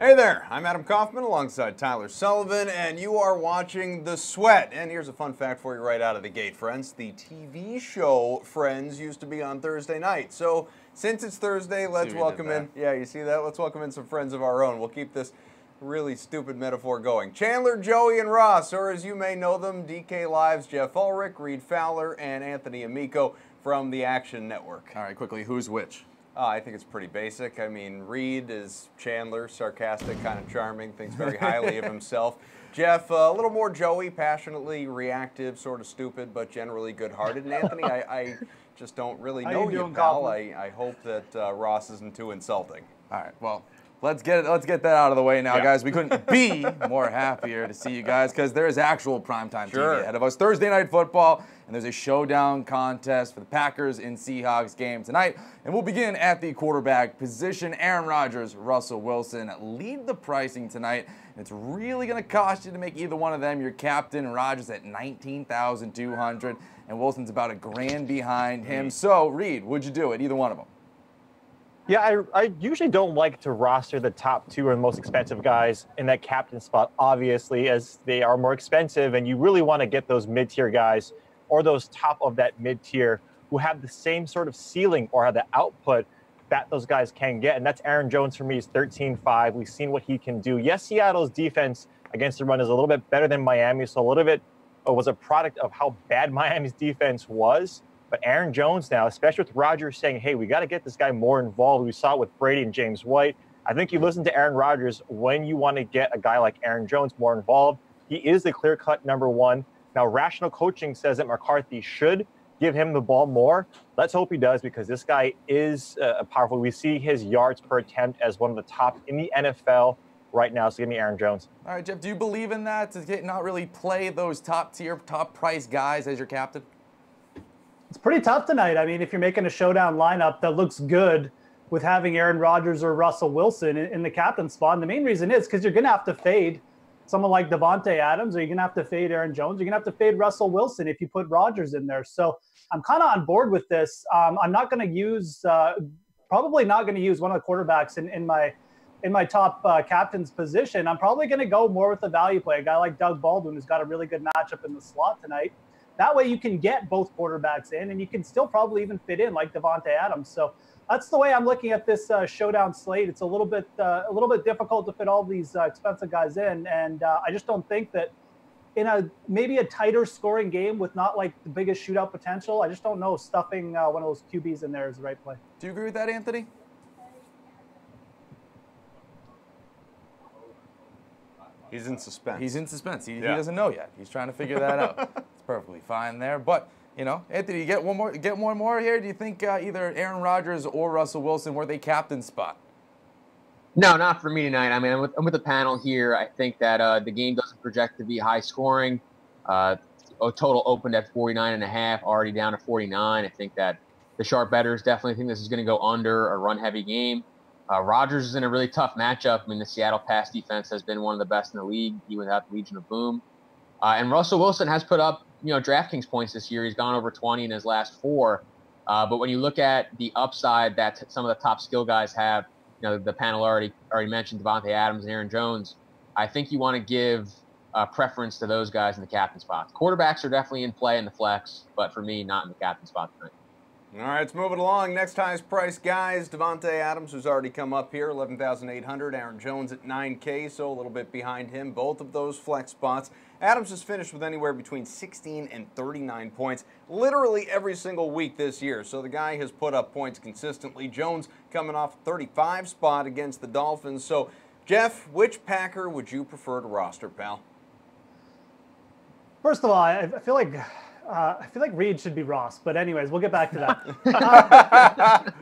Hey there, I'm Adam Kaufman alongside Tyler Sullivan, and you are watching The Sweat. And here's a fun fact for you right out of the gate, friends. The TV show Friends used to be on Thursday night. So since it's Thursday, let's welcome in. Yeah, you see that? Let's welcome in some friends of our own. We'll keep this really stupid metaphor going. Chandler, Joey, and Ross, or as you may know them, DK Live's Jeff Ulrich, Reed Fowler, and Anthony Amico from the Action Network. All right, quickly, who's which? I think it's pretty basic. I mean, Reed is Chandler, sarcastic, kind of charming, thinks very highly of himself. Jeff, a little more Joey, passionately reactive, sort of stupid, but generally good-hearted. And Anthony, I just don't really know you, pal. I hope that Ross isn't too insulting. All right, well, let's get that out of the way now, guys. We couldn't be more happier to see you guys because there is actual primetime TV ahead of us. Thursday Night Football, and there's a showdown contest for the Packers and Seahawks game tonight. And we'll begin at the quarterback position. Aaron Rodgers, Russell Wilson lead the pricing tonight. And it's really going to cost you to make either one of them your captain. Rodgers at $19,200, and Wilson's about $1,000 behind him. So, Reed, would you do it, either one of them? Yeah, I usually don't like to roster the top two or the most expensive guys in that captain spot, obviously, as they are more expensive, and you really want to get those mid-tier guys or those top of that mid-tier who have the same sort of ceiling or have the output that those guys can get. And that's Aaron Jones for me. He's 13-5. We've seen what he can do. Yes, Seattle's defense against the run is a little bit better than Miami, so a little bit was a product of how bad Miami's defense was. But Aaron Jones now, especially with Rodgers saying, hey, we got to get this guy more involved. We saw it with Brady and James White. I think you listen to Aaron Rodgers when you want to get a guy like Aaron Jones more involved. He is the clear-cut number one. Now, rational coaching says that McCarthy should give him the ball more. Let's hope he does, because this guy is powerful. We see his yards per attempt as one of the top in the NFL right now. So give me Aaron Jones. All right, Jeff, do you believe in that, to not really play those top-tier, top-price guys as your captain? It's pretty tough tonight. I mean, if you're making a showdown lineup that looks good with having Aaron Rodgers or Russell Wilson in the captain spot, and the main reason is because you're going to have to fade someone like Davante Adams, or you're going to have to fade Aaron Jones. You're going to have to fade Russell Wilson if you put Rodgers in there. So I'm kind of on board with this. I'm not going to use, probably not going to use one of the quarterbacks in my top captain's position. I'm probably going to go more with the value play, a guy like Doug Baldwin, who's got a really good matchup in the slot tonight. That way you can get both quarterbacks in, and you can still probably even fit in like Davante Adams. So that's the way I'm looking at this showdown slate. It's a little bit difficult to fit all these expensive guys in, and I just don't think that in maybe a tighter scoring game with not like the biggest shootout potential, I just don't know stuffing one of those QBs in there is the right play. Do you agree with that, Anthony? He's in suspense. He's in suspense. He doesn't know yet. He's trying to figure that out. It's perfectly fine there. But, you know, Anthony, you get one more here? Do you think either Aaron Rodgers or Russell Wilson were they captain spot? No, not for me tonight. I mean, I'm with the panel here. I think that the game doesn't project to be high scoring. Total opened at 49.5, already down to 49. I think that the sharp bettors definitely think this is going to go under a run-heavy game. Rodgers is in a really tough matchup. I mean, the Seattle pass defense has been one of the best in the league, even without the Legion of Boom. And Russell Wilson has put up, DraftKings points this year. He's gone over 20 in his last 4. But when you look at the upside that some of the top skill guys have, the panel already mentioned Davante Adams and Aaron Jones, I think you want to give preference to those guys in the captain spots. Quarterbacks are definitely in play in the flex, but for me, not in the captain spot tonight. All right, let's move it along. Next highest price guys, Davante Adams, who's already come up here, $11,800. Aaron Jones at $9K, so a little bit behind him. Both of those flex spots. Adams has finished with anywhere between 16 and 39 points literally every single week this year, so the guy has put up points consistently. Jones coming off a 35 spot against the Dolphins. So, Jeff, which Packer would you prefer to roster, pal? First of all, I feel like Reed should be Ross, but anyways, we'll get back to that.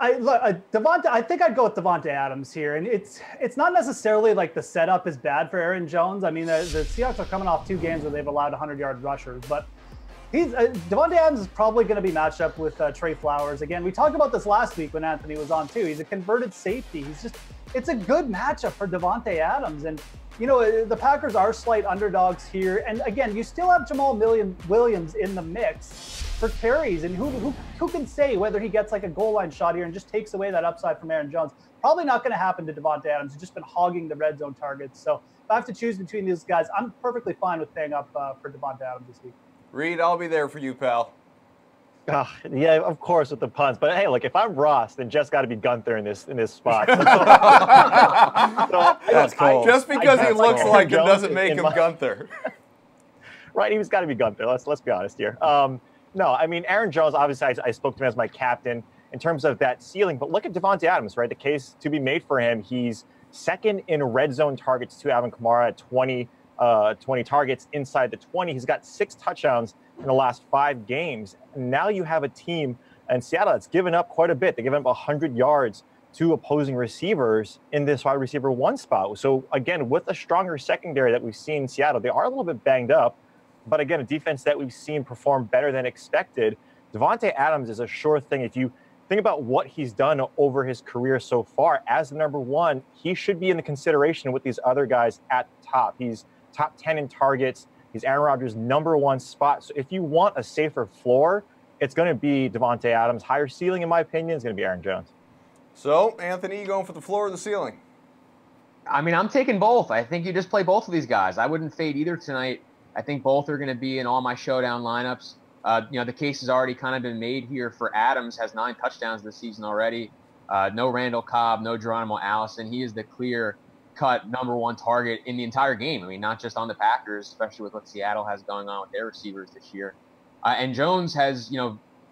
I think I'd go with Davante Adams here, and it's not necessarily like the setup is bad for Aaron Jones. I mean, the Seahawks are coming off 2 games where they've allowed 100-yard rushers, but Davante Adams is probably going to be matched up with Trey Flowers. Again, we talked about this last week when Anthony was on too. He's a converted safety. It's a good matchup for Davante Adams, and the Packers are slight underdogs here. And again, you still have Jamal Williams in the mix for carries. And who can say whether he gets like a goal line shot here and just takes away that upside from Aaron Jones? Probably not going to happen to Davante Adams. He's just been hogging the red zone targets. So if I have to choose between these guys, I'm perfectly fine with paying up for Davante Adams this week. Reed, I'll be there for you, pal. Yeah, of course with the puns. But hey, look, if I'm Ross, then Jeff's got to be Gunther in this spot. That's cool. Just because he looks like it doesn't make him Gunther. Right, he's got to be Gunther. Let's be honest here. No, I mean Aaron Jones. Obviously, I spoke to him as my captain in terms of that ceiling. But look at Davante Adams, right? The case to be made for him. He's second in red zone targets to Alvin Kamara at 20 targets inside the 20. He's got 6 touchdowns in the last 5 games. And now you have a team in Seattle that's given up quite a bit. They give up 100 yards to opposing receivers in this wide receiver 1 spot. So again, with a stronger secondary that we've seen in Seattle, they are a little bit banged up. But again, a defense that we've seen perform better than expected. Davante Adams is a sure thing. If you think about what he's done over his career so far as the number 1, he should be in the consideration with these other guys at the top. He's top 10 in targets. He's Aaron Rodgers' number 1 spot. So if you want a safer floor, it's going to be Davante Adams. Higher ceiling, in my opinion, is going to be Aaron Jones. So, Anthony, you going for the floor or the ceiling? I mean, I'm taking both. I think you just play both of these guys. I wouldn't fade either tonight. I think both are going to be in all my showdown lineups. The case has already kind of been made here for Adams, has 9 touchdowns this season already. No Randall Cobb, no Geronimo Allison. He is the clear-cut number 1 target in the entire game. I mean, not just on the Packers, especially with what Seattle has going on with their receivers this year. And Jones has,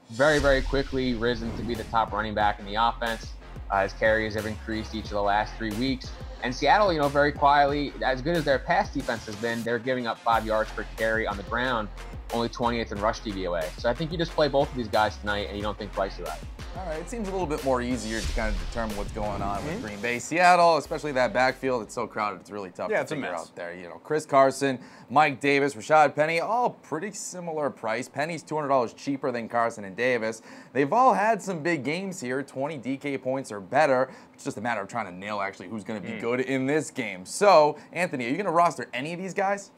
very, very quickly risen to be the top running back in the offense. His carries have increased each of the last 3 weeks. And Seattle, very quietly, as good as their pass defense has been, they're giving up 5 yards per carry on the ground, only 20th in rush DVOA. So I think you just play both of these guys tonight and you don't think twice about it. All right, it seems a little bit more easier to kind of determine what's going on with Green Bay. Seattle, especially that backfield, it's so crowded, it's really tough to figure out there. Chris Carson, Mike Davis, Rashad Penny, all pretty similar price. Penny's $200 cheaper than Carson and Davis. They've all had some big games here, 20 DK points or better. It's just a matter of trying to nail actually who's going to be good in this game. So, Anthony, are you going to roster any of these guys?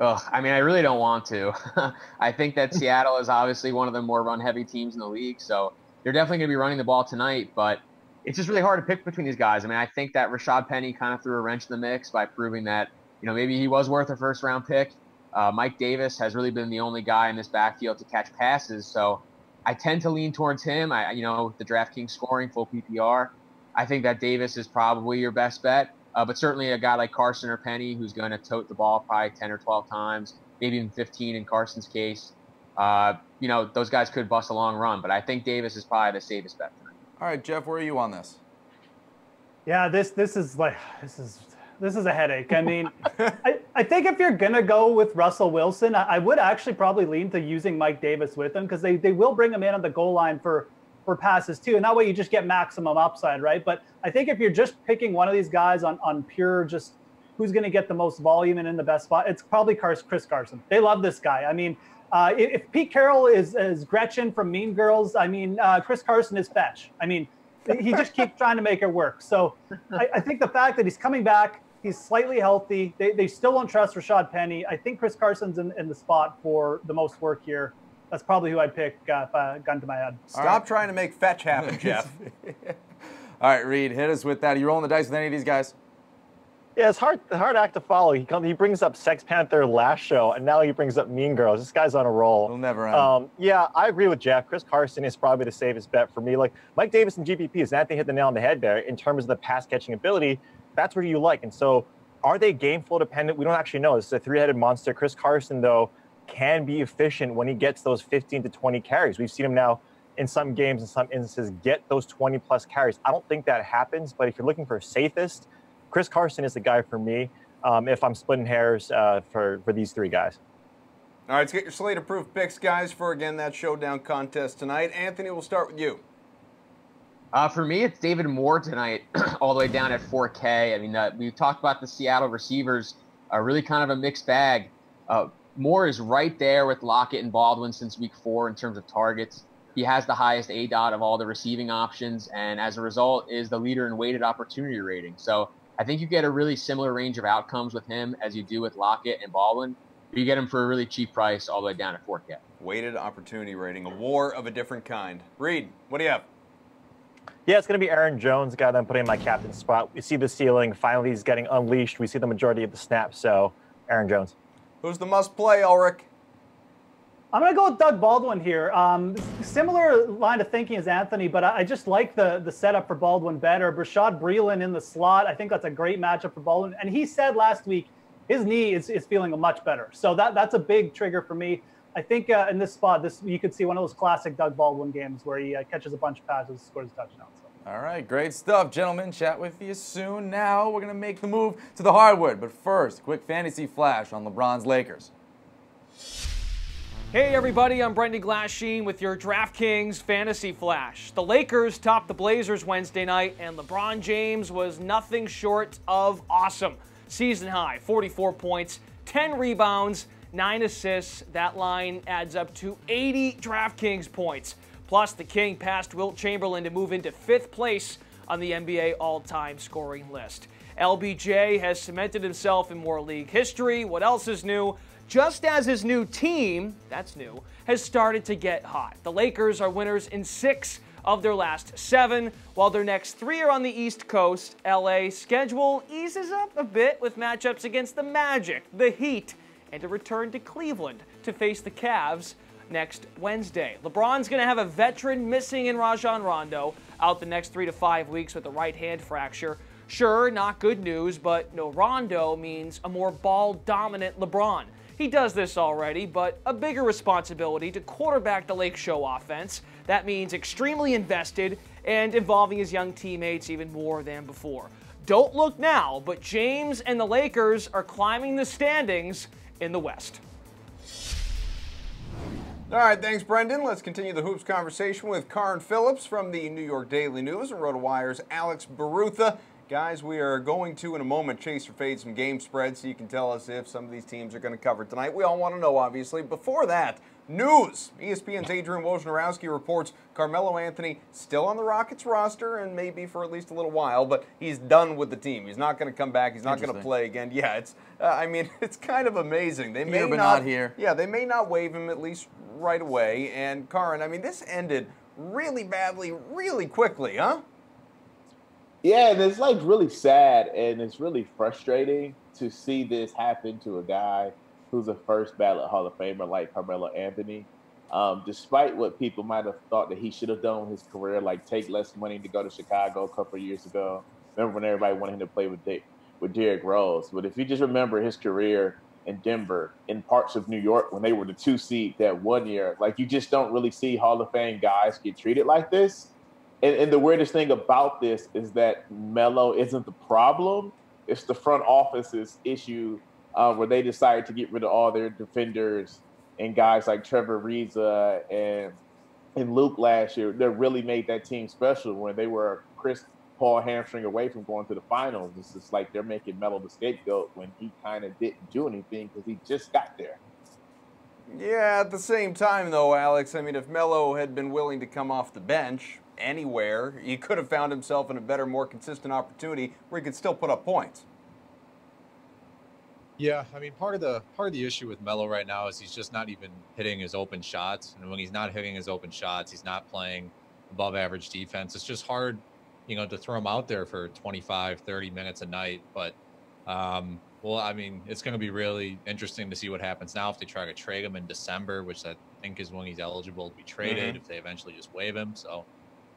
I mean, I really don't want to. I think that Seattle is obviously one of the more run-heavy teams in the league, so they're definitely going to be running the ball tonight, but it's just really hard to pick between these guys. I mean, I think that Rashad Penny kind of threw a wrench in the mix by proving that, maybe he was worth a first-round pick. Mike Davis has really been the only guy in this backfield to catch passes, so I tend to lean towards him. With the DraftKings scoring, full PPR, I think that Davis is probably your best bet. But certainly a guy like Carson or Penny who's going to tote the ball probably 10 or 12 times, maybe even 15 in Carson's case. Those guys could bust a long run, but I think Davis is probably the safest bet tonight. All right, Jeff, where are you on this? Yeah, this is a headache. I mean, I think if you're gonna go with Russell Wilson, I would actually probably lean to using Mike Davis with him because they will bring him in on the goal line for passes too, and that way you just get maximum upside, right? But I think if you're just picking one of these guys on pure just who's going to get the most volume and in the best spot, it's probably Chris Carson. They love this guy. I mean, if Pete Carroll is Gretchen from Mean Girls, I mean, Chris Carson is Fetch. I mean, he just keeps trying to make it work. So I think the fact that he's coming back, he's slightly healthy. They still don't trust Rashad Penny. I think Chris Carson's in the spot for the most work here. That's probably who I'd pick if I gun to my head. Stop trying to make fetch happen, Jeff. All right, Reed, hit us with that. Are you rolling the dice with any of these guys? Yeah, it's hard act to follow. He brings up Sex Panther last show, and now he brings up Mean Girls. This guy's on a roll. It'll never end. Yeah, I agree with Jeff. Chris Carson is probably the safest bet for me. Like Mike Davis and GPP, as Anthony hit the nail on the head there in terms of the pass catching ability. That's what you like. And so, are they game flow dependent? We don't actually know. It's a 3-headed monster. Chris Carson, though, can be efficient when he gets those 15 to 20 carries. We've seen him now in some games, in some instances, get those 20-plus carries. I don't think that happens, but if you're looking for safest, Chris Carson is the guy for me if I'm splitting hairs for these 3 guys. All right, let's get your Slate-proof picks, guys, for, again, that showdown contest tonight. Anthony, we'll start with you. For me, it's David Moore tonight, all the way down at 4K. I mean, we talked about the Seattle receivers, really kind of a mixed bag. Moore is right there with Lockett and Baldwin since week 4 in terms of targets. He has the highest ADOT of all the receiving options, and as a result is the leader in weighted opportunity rating. So I think you get a really similar range of outcomes with him as you do with Lockett and Baldwin. You get him for a really cheap price all the way down to 4K. Weighted opportunity rating, a war of a different kind. Reed, what do you have? Yeah, it's going to be Aaron Jones, the guy that I'm putting in my captain spot. We see the ceiling. Finally, he's getting unleashed. We see the majority of the snaps, so Aaron Jones. Who's the must-play, Ulrich? I'm going to go with Doug Baldwin here. Similar line of thinking as Anthony, but I just like the setup for Baldwin better. Brashad Breeland in the slot, I think that's a great matchup for Baldwin. And he said last week his knee is feeling much better. So that's a big trigger for me. I think in this spot, you could see one of those classic Doug Baldwin games where he catches a bunch of passes, scores a touchdown. So. All right, great stuff, gentlemen. Chat with you soon. Now we're going to make the move to the hardwood. But first, quick fantasy flash on LeBron's Lakers. Hey everybody, I'm Brendan Glasheen with your DraftKings Fantasy Flash. The Lakers topped the Blazers Wednesday night, and LeBron James was nothing short of awesome. Season high, 44 points, 10 rebounds, 9 assists. That line adds up to 80 DraftKings points. Plus, the King passed Wilt Chamberlain to move into 5th place on the NBA all-time scoring list. LBJ has cemented himself in more league history. What else is new? Just as his new team, that's new, has started to get hot. The Lakers are winners in 6 of their last 7, while their next 3 are on the East Coast. LA schedule eases up a bit with matchups against the Magic, the Heat, and a return to Cleveland to face the Cavs next Wednesday. LeBron's going to have a veteran missing in Rajon Rondo out the next 3 to 5 weeks with a right hand fracture. Sure, not good news, but no Rondo means a more ball-dominant LeBron. He does this already, but a bigger responsibility to quarterback the Lake Show offense. That means extremely invested and involving his young teammates even more than before. Don't look now, but James and the Lakers are climbing the standings in the West. All right, thanks, Brendan. Let's continue the Hoops conversation with Karin Phillips from the New York Daily News and RotoWire's Alex Barutha. Guys, we are going to, in a moment, chase or fade some game spreads so you can tell us if some of these teams are going to cover tonight. We all want to know, obviously. Before that, news. ESPN's Adrian Wojnarowski reports Carmelo Anthony still on the Rockets roster and maybe for at least a little while, but he's done with the team. He's not going to come back. He's not going to play again. Yeah, it's it's kind of amazing. They may not here. Yeah, they may not waive him at least right away. And Karin, this ended really badly, really quickly, huh? Yeah, and it's like really sad and it's really frustrating to see this happen to a guy who's a first ballot Hall of Famer like Carmelo Anthony. Despite what people might have thought that he should have done with his career, like take less money to go to Chicago a couple of years ago. Remember when everybody wanted him to play with Derrick Rose? But if you just remember his career in Denver, in parts of New York when they were the 2 seed that 1 year, like you just don't really see Hall of Fame guys get treated like this. And the weirdest thing about this is that Melo isn't the problem. It's the front office's issue where they decided to get rid of all their defenders and guys like Trevor Ariza and Luke last year that really made that team special when they were Chris Paul hamstring away from going to the finals. It's just like they're making Melo the scapegoat when he kind of didn't do anything because he just got there. Yeah, at the same time, though, Alex, if Melo had been willing to come off the bench anywhere, he could have found himself in a better, more consistent opportunity where he could still put up points. Yeah, part of the issue with Melo right now is he's just not even hitting his open shots, and when he's not hitting his open shots, he's not playing above average defense. It's just hard, to throw him out there for 25, 30 minutes a night. But it's going to be really interesting to see what happens now if they try to trade him in December, which I think is when he's eligible to be traded. If they eventually just waive him, so.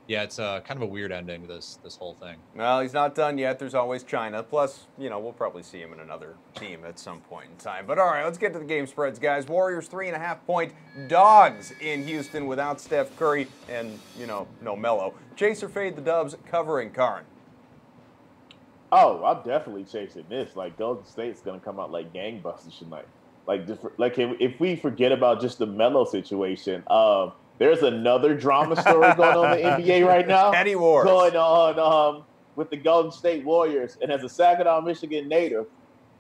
Yeah, it's kind of a weird ending to this whole thing. Well, he's not done yet. There's always China. Plus, we'll probably see him in another team at some point in time. But all right, let's get to the game spreads, guys. Warriors 3.5-point dogs in Houston without Steph Curry and, no Melo. Chase or fade the Dubs covering, Karin? Oh, I'm definitely chasing this. Like, Golden State's going to come out like gangbusters tonight. If we forget about just the Melo situation, there's another drama story going on in the NBA right now. Petty wars going on with the Golden State Warriors, and as a Saginaw, Michigan native,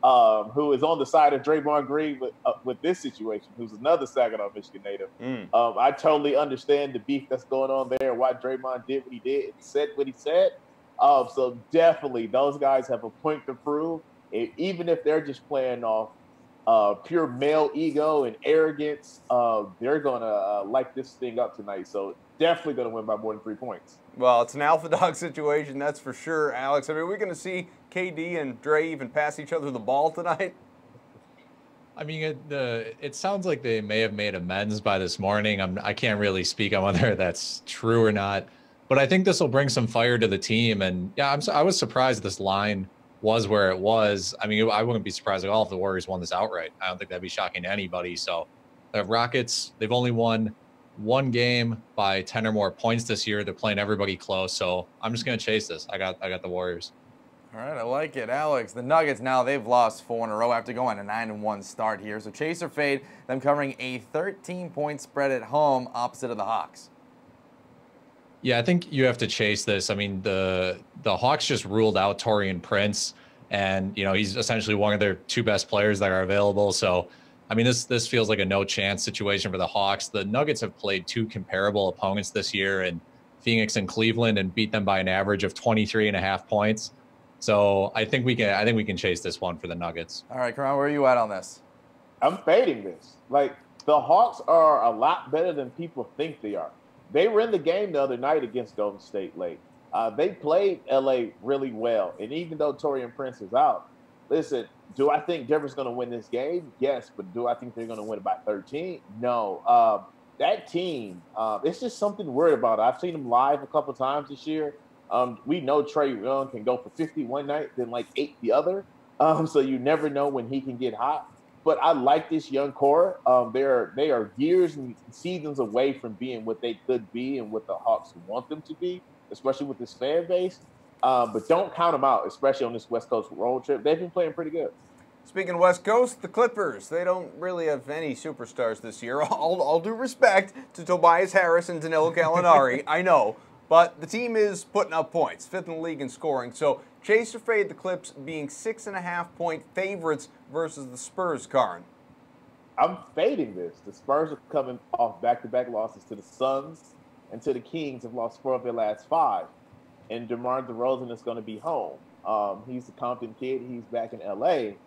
who is on the side of Draymond Green with this situation, who's another Saginaw, Michigan native. I totally understand the beef that's going on there, why Draymond did what he did and said what he said. So definitely those guys have a point to prove. Even if they're just playing off pure male ego and arrogance, they're going to light this thing up tonight. So definitely going to win by more than 3 points. Well, it's an alpha dog situation, that's for sure, Alex. I mean, we're going to see KD and Dre even pass each other the ball tonight. I mean, it sounds like they may have made amends by this morning. I can't really speak on whether that's true or not, but I think this will bring some fire to the team. And yeah, I was surprised this line was where it was. I mean, I wouldn't be surprised at all if the Warriors won this outright. I don't think that'd be shocking to anybody. So the Rockets, they've only won one game by 10 or more points this year. They're playing everybody close. So I'm just going to chase this. I got the Warriors. All right, I like it. Alex, the Nuggets now, they've lost 4 in a row after going a 9-1 start here. So chase or fade, them covering a 13-point spread at home opposite of the Hawks. Yeah, I think you have to chase this. I mean, the Hawks just ruled out Taurean Prince, and, you know, he's essentially one of their 2 best players that are available. So, I mean, this feels like a no-chance situation for the Hawks. The Nuggets have played 2 comparable opponents this year, in Phoenix and Cleveland, and beat them by an average of 23.5 points. So I think we can chase this one for the Nuggets. All right, Karan, where are you at on this? I'm fading this. Like, the Hawks are a lot better than people think they are. They were in the game the other night against Golden State late. They played LA really well. And even though Taurean Prince is out, listen, do I think Denver's going to win this game? Yes. But do I think they're going to win it by 13? No. That team, it's just something weird about it. I've seen them live a couple times this year. We know Trae Young can go for 50 one night, then like 8 the other. So you never know when he can get hot. But I like this young core. They are years and seasons away from being what they could be and what the Hawks want them to be, especially with this fan base. But don't count them out, especially on this West Coast road trip. They've been playing pretty good. Speaking of West Coast, the Clippers, they don't really have any superstars this year. All due respect to Tobias Harris and Danilo Gallinari, I know. But the team is putting up points, 5th in the league in scoring. So chase or fade the Clips being 6.5-point favorites versus the Spurs, Karn. I'm fading this. The Spurs are coming off back-to-back losses to the Suns and to the Kings, have lost 4 of their last 5. And DeMar DeRozan is going to be home. He's the Compton kid. He's back in L.A.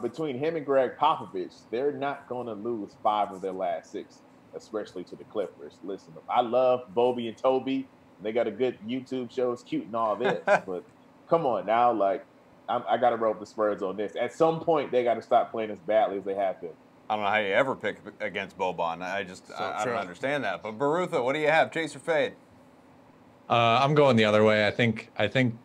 Between him and Greg Popovich, they're not going to lose 5 of their last 6. Especially to the Clippers. Listen, I love Bobby and Toby. They got a good YouTube show. It's cute and all this. But come on now, like, I got to roll the Spurs on this. At some point, they got to stop playing as badly as they have been. I don't know how you ever pick against Boban. I don't understand that. But Barutha, what do you have? Chase or fade? I'm going the other way. I think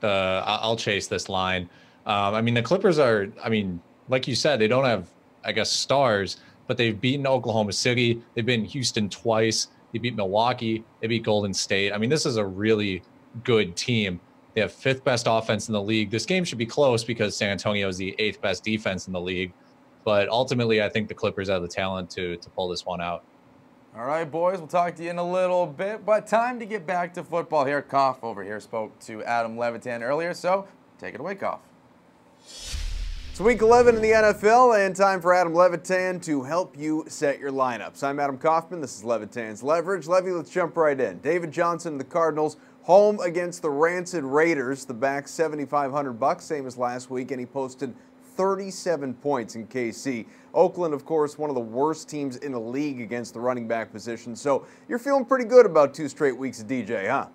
I'll chase this line. I mean, the Clippers are, I mean, like you said, they don't have, I guess, stars, but they've beaten Oklahoma City. They've been Houston twice. They beat Milwaukee. They beat Golden State. I mean, this is a really good team. They have 5th best offense in the league. This game should be close because San Antonio is the 8th best defense in the league. But ultimately, I think the Clippers have the talent to pull this one out. All right, boys, we'll talk to you in a little bit. But time to get back to football here. Kauf over here spoke to Adam Levitan earlier, so take it away, Kauf. It's week 11 in the NFL, and time for Adam Levitan to help you set your lineups. I'm Adam Kaufman. This is Levitan's Leverage. Levy, let's jump right in. David Johnson, the Cardinals, home against the rancid Raiders. The back $7,500, same as last week, and he posted 37 points in KC. Oakland, of course, one of the worst teams in the league against the running back position. So you're feeling pretty good about 2 straight weeks of DJ, huh?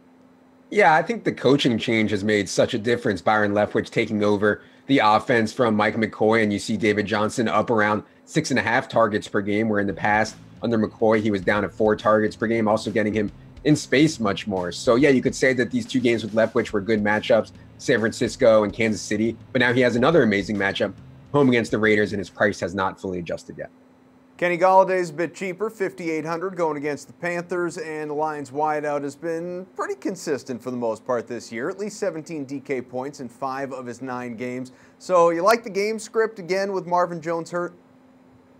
Yeah, I think the coaching change has made such a difference. Byron Leftwich taking over the offense from Mike McCoy, and you see David Johnson up around 6.5 targets per game, where in the past under McCoy, he was down at 4 targets per game, also getting him in space much more. So yeah, you could say that these 2 games with Leftwich were good matchups, San Francisco and Kansas City, but now he has another amazing matchup home against the Raiders, and his price has not fully adjusted yet. Kenny Galladay's a bit cheaper, $5,800 going against the Panthers, and the Lions wideout has been pretty consistent for the most part this year, at least 17 DK points in 5 of his 9 games. So you like the game script again with Marvin Jones hurt?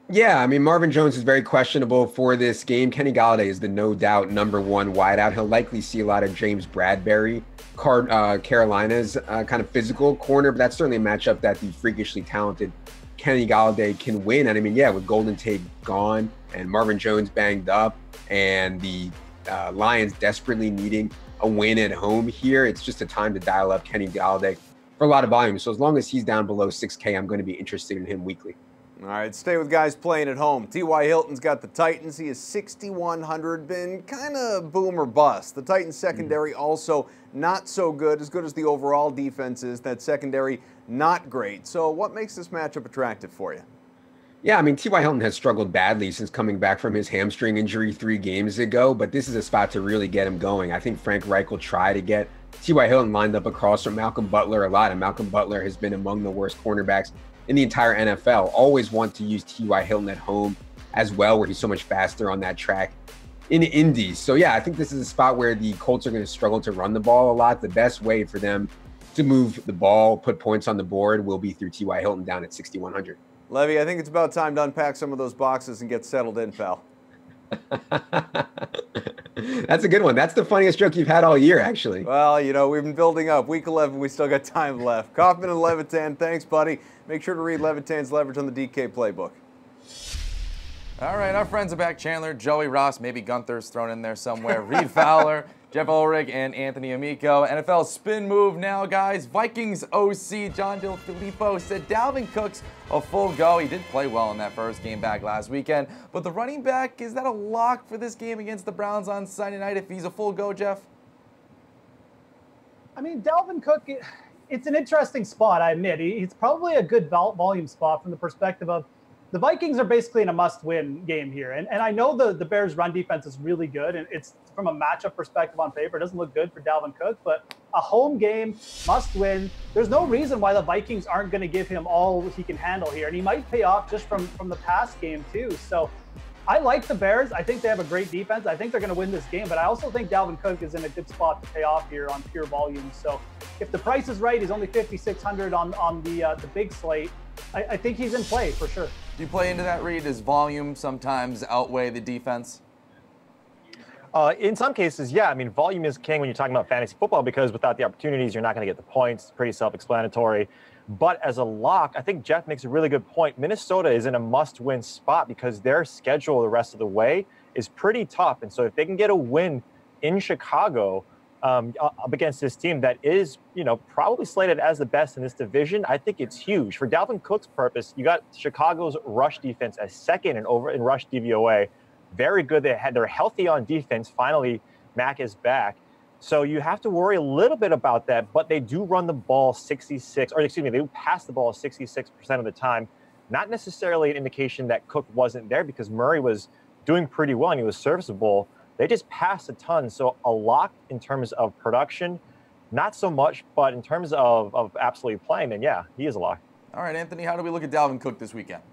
Yeah, I mean, Marvin Jones is very questionable for this game. Kenny Galladay is the no doubt #1 wideout. He'll likely see a lot of James Bradbury, Carolina's kind of physical corner, but that's certainly a matchup that the freakishly talented Kenny Galladay can win. And I mean, yeah, with Golden Tate gone and Marvin Jones banged up and the Lions desperately needing a win at home here. It's just a time to dial up Kenny Galladay for a lot of volume. So as long as he's down below 6K, I'm going to be interested in him weekly. All right, stay with guys playing at home. T.Y. Hilton's got the Titans. He is 6,100, been kind of boom or bust. The Titans secondary also not so good as the overall defense is. That secondary not great. So what makes this matchup attractive for you? Yeah, I mean, T.Y. Hilton has struggled badly since coming back from his hamstring injury 3 games ago, but this is a spot to really get him going. I think Frank Reich will try to get T.Y. Hilton lined up across from Malcolm Butler a lot, and Malcolm Butler has been among the worst cornerbacks in the entire NFL. Always want to use T.Y. Hilton at home as well, where he's so much faster on that track in Indy. So yeah, I think this is a spot where the Colts are going to struggle to run the ball a lot. The best way for them to move the ball, put points on the board, will be through T.Y. Hilton down at 6,100. Levy, I think it's about time to unpack some of those boxes and get settled in, pal. That's a good one. That's the funniest joke you've had all year, actually. Well, you know, we've been building up. Week 11, we still got time left. Kaufman and Levitan, thanks, buddy. Make sure to read Levitan's Leverage on the DK Playbook. All right, our friends are back. Chandler, Joey Ross, maybe Gunther's thrown in there somewhere. Reed Fowler, Jeff Ulrich, and Anthony Amico. NFL spin move now, guys. Vikings OC John DeFilippo said Dalvin Cook's a full go. He did play well in that first game back last weekend. But the running back, is that a lock for this game against the Browns on Sunday night if he's a full go, Jeff? I mean, Dalvin Cook, it's an interesting spot, I admit. It's probably a good volume spot from the perspective of the Vikings are basically in a must-win game here. And I know the Bears' run defense is really good, and it's from a matchup perspective on paper, it doesn't look good for Dalvin Cook, but a home game, must-win. There's no reason why the Vikings aren't going to give him all he can handle here, and he might pay off just from the pass game too. So I like the Bears. I think they have a great defense. I think they're going to win this game, but I also think Dalvin Cook is in a good spot to pay off here on pure volume. So if the price is right, he's only 5,600 on the big slate. I think he's in play for sure. Do you play into that, Reed? Does volume sometimes outweigh the defense? In some cases, yeah. I mean, volume is king when you're talking about fantasy football because without the opportunities, you're not going to get the points. It's pretty self-explanatory. But as a lock, I think Jeff makes a really good point. Minnesota is in a must-win spot because their schedule the rest of the way is pretty tough. And so if they can get a win in Chicago up against this team that is, probably slated as the best in this division, I think it's huge. For Dalvin Cook's purpose, you got Chicago's rush defense as second in rush DVOA. Very good. They're healthy on defense. Finally, Mac is back. So you have to worry a little bit about that, but they do run the ball they do pass the ball 66% of the time. Not necessarily an indication that Cook wasn't there because Murray was doing pretty well and he was serviceable. They just passed a ton. So a lock in terms of production, not so much, but in terms of absolutely playing, then yeah, he is a lock. All right, Anthony, how do we look at Dalvin Cook this weekend?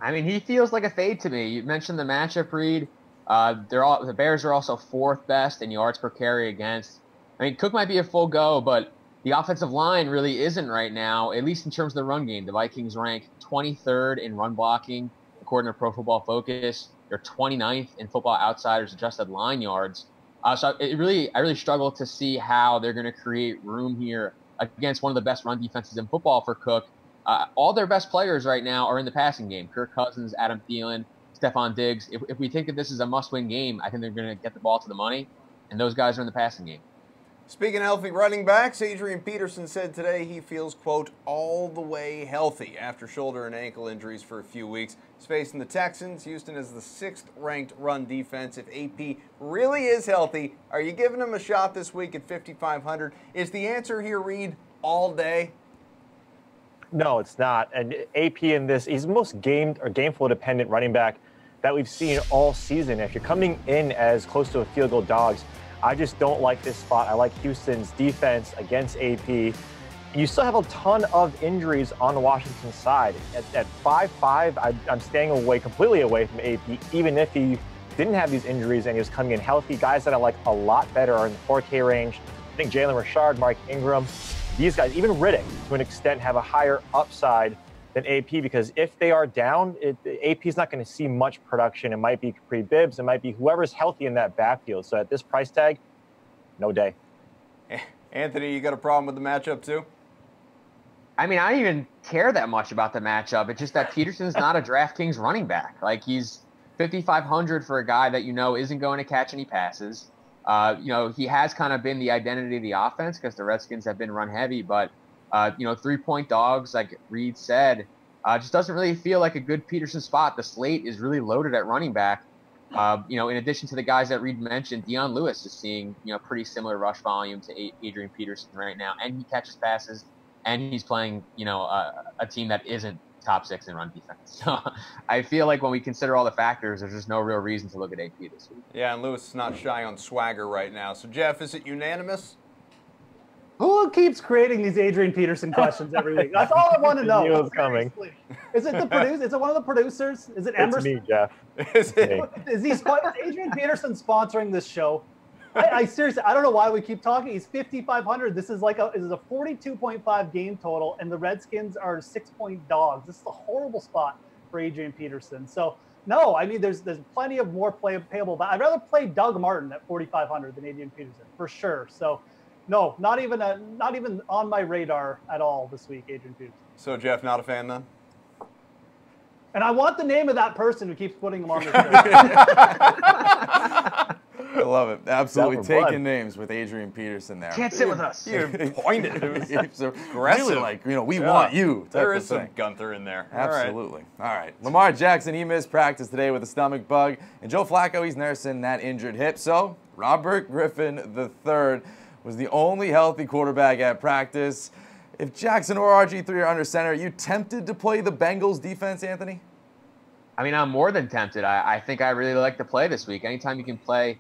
I mean, he feels like a fade to me. You mentioned the matchup, Reed. The Bears are also 4th best in yards per carry against. I mean, Cook might be a full go, but the offensive line really isn't right now, at least in terms of the run game. The Vikings rank 23rd in run blocking, according to Pro Football Focus. They're 29th in Football Outsiders adjusted line yards. So I really struggle to see how they're going to create room here against one of the best run defenses in football for Cook. All their best players right now are in the passing game. Kirk Cousins, Adam Thielen, Stephon Diggs. If we think that this is a must-win game, I think they're going to get the ball to the money, and those guys are in the passing game. Speaking of healthy running backs, Adrian Peterson said today he feels, quote, all the way healthy after shoulder and ankle injuries for a few weeks. He's facing the Texans. Houston is the 6th-ranked run defense. If AP really is healthy, are you giving him a shot this week at 5,500? Is the answer here, Reed, all day? No, it's not. And AP in this, he's the most game flow dependent running back that we've seen all season. If you're coming in as close to a field goal dogs, I just don't like this spot. I like Houston's defense against AP. You still have a ton of injuries on the Washington side. At 5'5", I'm staying completely away from AP, even if he didn't have these injuries and he was coming in healthy. Guys that I like a lot better are in the 4K range. I think Jalen Richard, Mark Ingram, these guys, even Riddick, to an extent, have a higher upside than AP because if they are down, AP is not going to see much production. It might be Capri Bibbs. It might be whoever's healthy in that backfield. So at this price tag, no day. Anthony, you got a problem with the matchup too? I mean, I don't even care that much about the matchup. It's just that Peterson's not a DraftKings running back. Like, he's 5,500 for a guy that isn't going to catch any passes. He has kind of been the identity of the offense because the Redskins have been run heavy, but 3-point dogs, like Reed said, just doesn't really feel like a good Peterson spot. The slate is really loaded at running back. In addition to the guys that Reed mentioned, Dion Lewis is seeing, pretty similar rush volume to Adrian Peterson right now, and he catches passes, and he's playing, a team that isn't top 6 in run defense. So I feel like when we consider all the factors, there's just no real reason to look at AP this week. Yeah, and Lewis is not shy on swagger right now. So, Jeff, is it unanimous? Who keeps creating these Adrian Peterson questions every week? That's all I want to know. I knew it was coming. Is it the producer? Is it one of the producers? Is it Emerson? It's me, Jeff. Is it? Is Adrian Peterson sponsoring this show? I seriously, I don't know why we keep talking. He's 5,500. This is a 42.5 game total, and the Redskins are 6-point dogs. This is a horrible spot for Adrian Peterson. So, no, I mean, there's plenty of more payable. But I'd rather play Doug Martin at 4,500 than Adrian Peterson for sure. So, no, not even on my radar at all this week, Adrian Peterson. So, Jeff, not a fan then? And I want the name of that person who keeps putting him on the show. I love it. Absolutely Blood. taking names with Adrian Peterson there. Can't sit with us. You pointed. It's aggressive. really like, we want you. There is some Gunther in there. Absolutely. All right. Lamar Jackson, he missed practice today with a stomach bug. And Joe Flacco, he's nursing that injured hip. So Robert Griffin III was the only healthy quarterback at practice. If Jackson or RG3 are under center, are you tempted to play the Bengals defense, Anthony? I mean, I'm more than tempted. I think I really like to play this week. Anytime you can play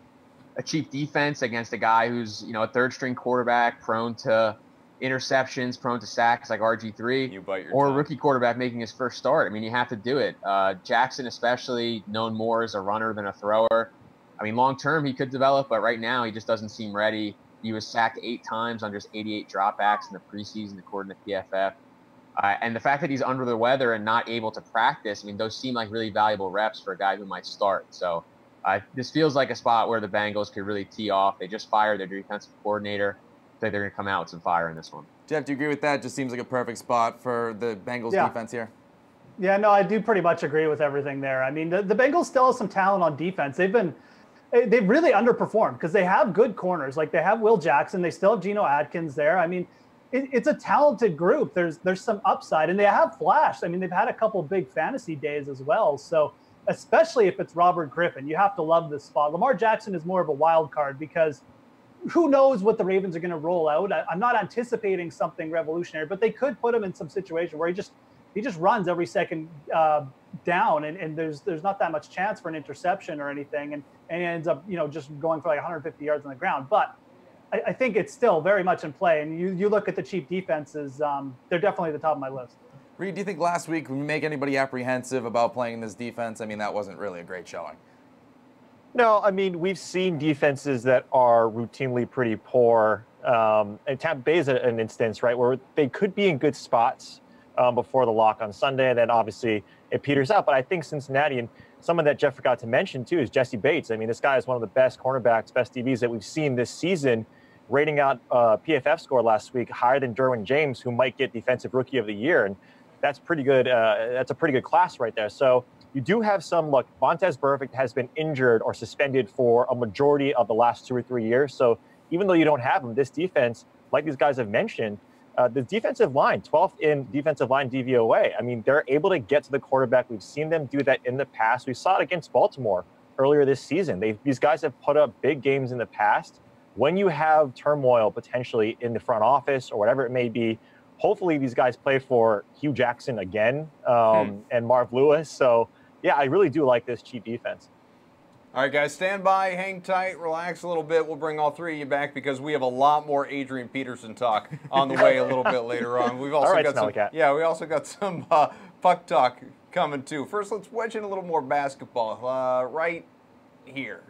a cheap defense against a guy who's, a third-string quarterback, prone to interceptions, prone to sacks like RG3, or a rookie quarterback making his first start. I mean, you have to do it. Jackson especially, known more as a runner than a thrower. I mean, long-term he could develop, but right now he just doesn't seem ready. He was sacked 8 times on just 88 dropbacks in the preseason, according to PFF. And the fact that he's under the weather and not able to practice, I mean, those seem like really valuable reps for a guy who might start. So this feels like a spot where the Bengals could really tee off. They just fired their defensive coordinator. I think they're going to come out with some fire in this one. Jeff, do you agree with that? Just seems like a perfect spot for the Bengals defense here. Yeah, no, I do pretty much agree with everything there. I mean, the Bengals still have some talent on defense. They've really underperformed because they have good corners. Like they have Will Jackson. They still have Geno Atkins there. I mean, it's a talented group. There's some upside, and they have flashed. I mean, they've had a couple big fantasy days as well. So especially if it's Robert Griffin, you have to love this spot. Lamar Jackson is more of a wild card because who knows what the Ravens are going to roll out. I'm not anticipating something revolutionary, but they could put him in some situation where he just runs every second down, and there's not that much chance for an interception or anything, and he ends up just going for like 150 yards on the ground. But I think it's still very much in play, and you look at the cheap defenses, they're definitely at the top of my list. Reed, do you think last week would make anybody apprehensive about playing this defense? I mean, that wasn't really a great showing. No, I mean, we've seen defenses that are routinely pretty poor. And Tampa Bay is an instance, right, where they could be in good spots before the lock on Sunday, and then obviously it peters out. But I think Cincinnati, and someone that Jeff forgot to mention too, is Jesse Bates. I mean, this guy is one of the best cornerbacks, best DBs that we've seen this season, rating out PFF score last week higher than Derwin James, who might get Defensive Rookie of the Year. And that's pretty good. That's a pretty good class right there. So you do have some luck. Vontaze Burfict has been injured or suspended for a majority of the last 2 or 3 years. So even though you don't have him, this defense, like these guys have mentioned, the defensive line, 12th in defensive line DVOA. I mean, they're able to get to the quarterback. We've seen them do that in the past. We saw it against Baltimore earlier this season. These guys have put up big games in the past. When you have turmoil potentially in the front office or whatever it may be, hopefully these guys play for Hugh Jackson again and Marv Lewis. So, yeah, I really do like this cheap defense. All right, guys, stand by, hang tight, relax a little bit. We'll bring all three of you back because we have a lot more Adrian Peterson talk on the way a little bit later on. We've also got some, we also got some puck talk coming too. First, let's wedge in a little more basketball right here.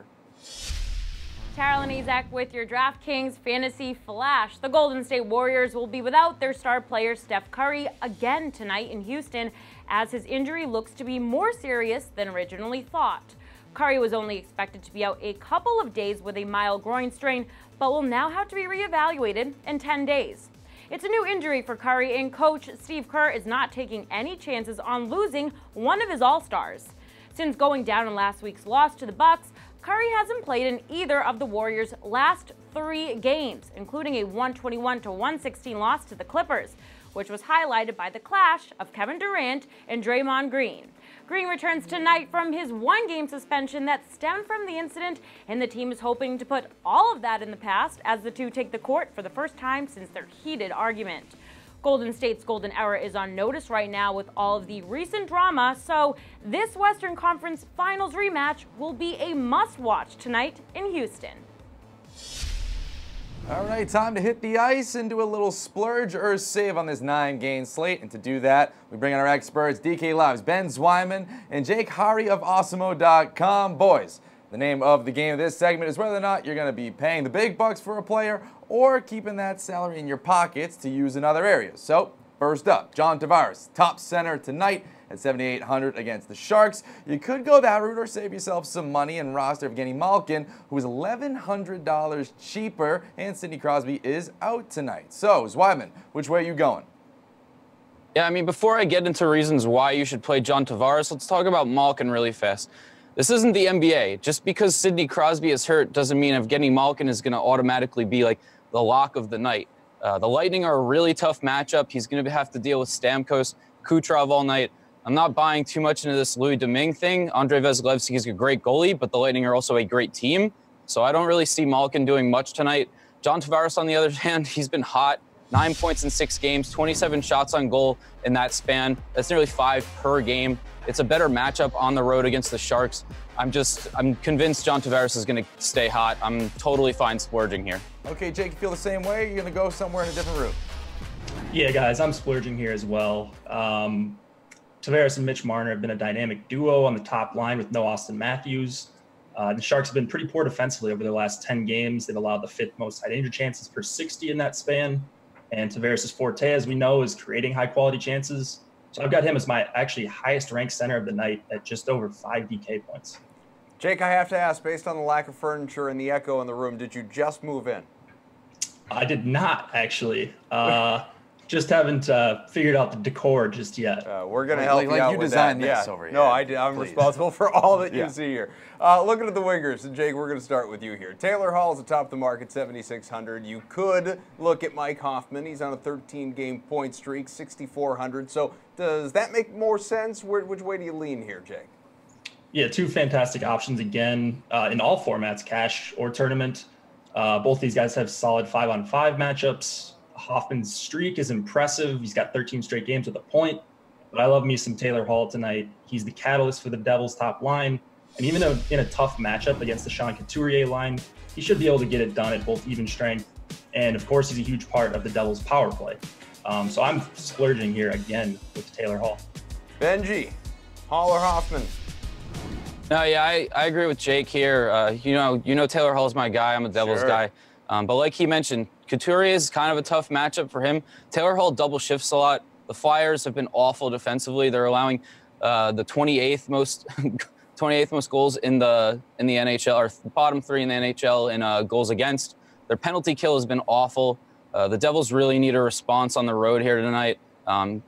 Carolyn Ezek with your DraftKings Fantasy Flash. The Golden State Warriors will be without their star player Steph Curry again tonight in Houston, as his injury looks to be more serious than originally thought. Curry was only expected to be out a couple of days with a mild groin strain, but will now have to be reevaluated in 10 days. It's a new injury for Curry, and coach Steve Kerr is not taking any chances on losing one of his all-stars. Since going down in last week's loss to the Bucks, Curry hasn't played in either of the Warriors' last 3 games, including a 121-116 loss to the Clippers, which was highlighted by the clash of Kevin Durant and Draymond Green. Green returns tonight from his 1-game suspension that stemmed from the incident, and the team is hoping to put all of that in the past as the two take the court for the first time since their heated argument. Golden State's golden era is on notice right now with all of the recent drama, so this Western Conference Finals rematch will be a must-watch tonight in Houston. All right, time to hit the ice and do a little splurge or save on this 9-game slate. And to do that, we bring in our experts, DK Live's Ben Zwyman and Jake Hari of Awesemo.com. Boys, the name of the game of this segment is whether or not you're going to be paying the big bucks for a player or keeping that salary in your pockets to use in other areas. So, first up, John Tavares, top center tonight at 7,800 against the Sharks. You could go that route or save yourself some money and roster Evgeny Malkin, who is $1,100 cheaper, and Sidney Crosby is out tonight. So, Zwyman, which way are you going? Yeah, I mean, before I get into reasons why you should play John Tavares, let's talk about Malkin really fast. This isn't the NBA. Just because Sidney Crosby is hurt doesn't mean Evgeny Malkin is going to automatically be like the lock of the night. The Lightning are a really tough matchup. He's going to have to deal with Stamkos, Kucherov all night. I'm not buying too much into this Louis Domingue thing. Andrei Vasilevsky is a great goalie, but the Lightning are also a great team. So I don't really see Malkin doing much tonight. John Tavares, on the other hand, he's been hot. 9 points in 6 games, 27 shots on goal in that span. That's nearly 5 per game. It's a better matchup on the road against the Sharks. I'm convinced John Tavares is going to stay hot. I'm totally fine splurging here. Okay, Jake, you feel the same way? You're going to go somewhere in a different route? Yeah, guys, I'm splurging here as well. Tavares and Mitch Marner have been a dynamic duo on the top line with no Austin Matthews. The Sharks have been pretty poor defensively over their last 10 games. They've allowed the 5th most high danger chances per 60 in that span. And Tavares' forte, as we know, is creating high-quality chances. So I've got him as my actually highest-ranked center of the night at just over 5 DK points. Jake, I have to ask, based on the lack of furniture and the echo in the room, did you just move in? I did not, actually. Just haven't figured out the decor just yet. We're going to help you out you with designed that. this over here. No, I'm responsible for all that you see here. Looking at the wingers, and Jake, we're going to start with you here. Taylor Hall is atop the market, 7,600. You could look at Mike Kaufman. He's on a 13-game point streak, 6,400. So does that make more sense? Which way do you lean here, Jake? Yeah, 2 fantastic options again in all formats, cash or tournament. Both these guys have solid 5-on-5 matchups. Hoffman's streak is impressive. He's got 13 straight games with a point. But I love me some Taylor Hall tonight. He's the catalyst for the Devils' top line. And even though in a tough matchup against the Sean Couturier line, he should be able to get it done at both even strength. And, of course, he's a huge part of the Devils' power play. So I'm splurging here again with Taylor Hall. Benji, Hall or Hoffman? No, yeah, I agree with Jake here. You know Taylor Hall's my guy. I'm a Devils guy. But like he mentioned, Couturier is kind of a tough matchup for him. Taylor Hall double shifts a lot. The Flyers have been awful defensively. They're allowing the 28th most goals in the NHL, or bottom 3 in the NHL in goals against. Their penalty kill has been awful. The Devils really need a response on the road here tonight.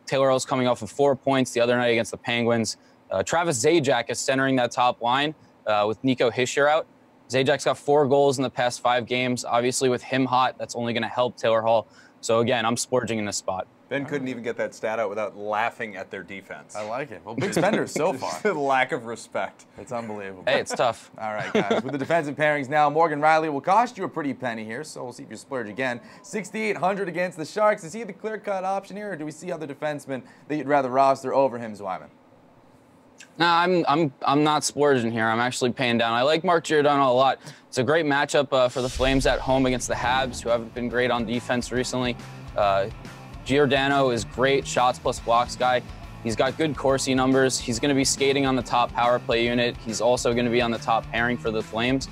Taylor Hall's coming off of 4 points the other night against the Penguins. Travis Zajac is centering that top line with Nico Hischier out. Zajac's got 4 goals in the past 5 games. Obviously, with him hot, that's only going to help Taylor Hall. So, again, I'm splurging in this spot. Ben couldn't even get that stat out without laughing at their defense. I like it. Well, big spenders so far. Lack of respect. It's unbelievable. Hey, it's tough. All right, guys. With the defensive pairings now, Morgan Riley will cost you a pretty penny here, so we'll see if you splurge again. 6,800 against the Sharks. Is he the clear-cut option here, or do we see other defensemen that you'd rather roster over him, Zwyman? No, I'm not splurging here. I'm actually paying down. I like Mark Giordano a lot. It's a great matchup for the Flames at home against the Habs, who haven't been great on defense recently. Giordano is great shots plus blocks guy. He's got good Corsi numbers. He's going to be skating on the top power play unit. He's also going to be on the top pairing for the Flames.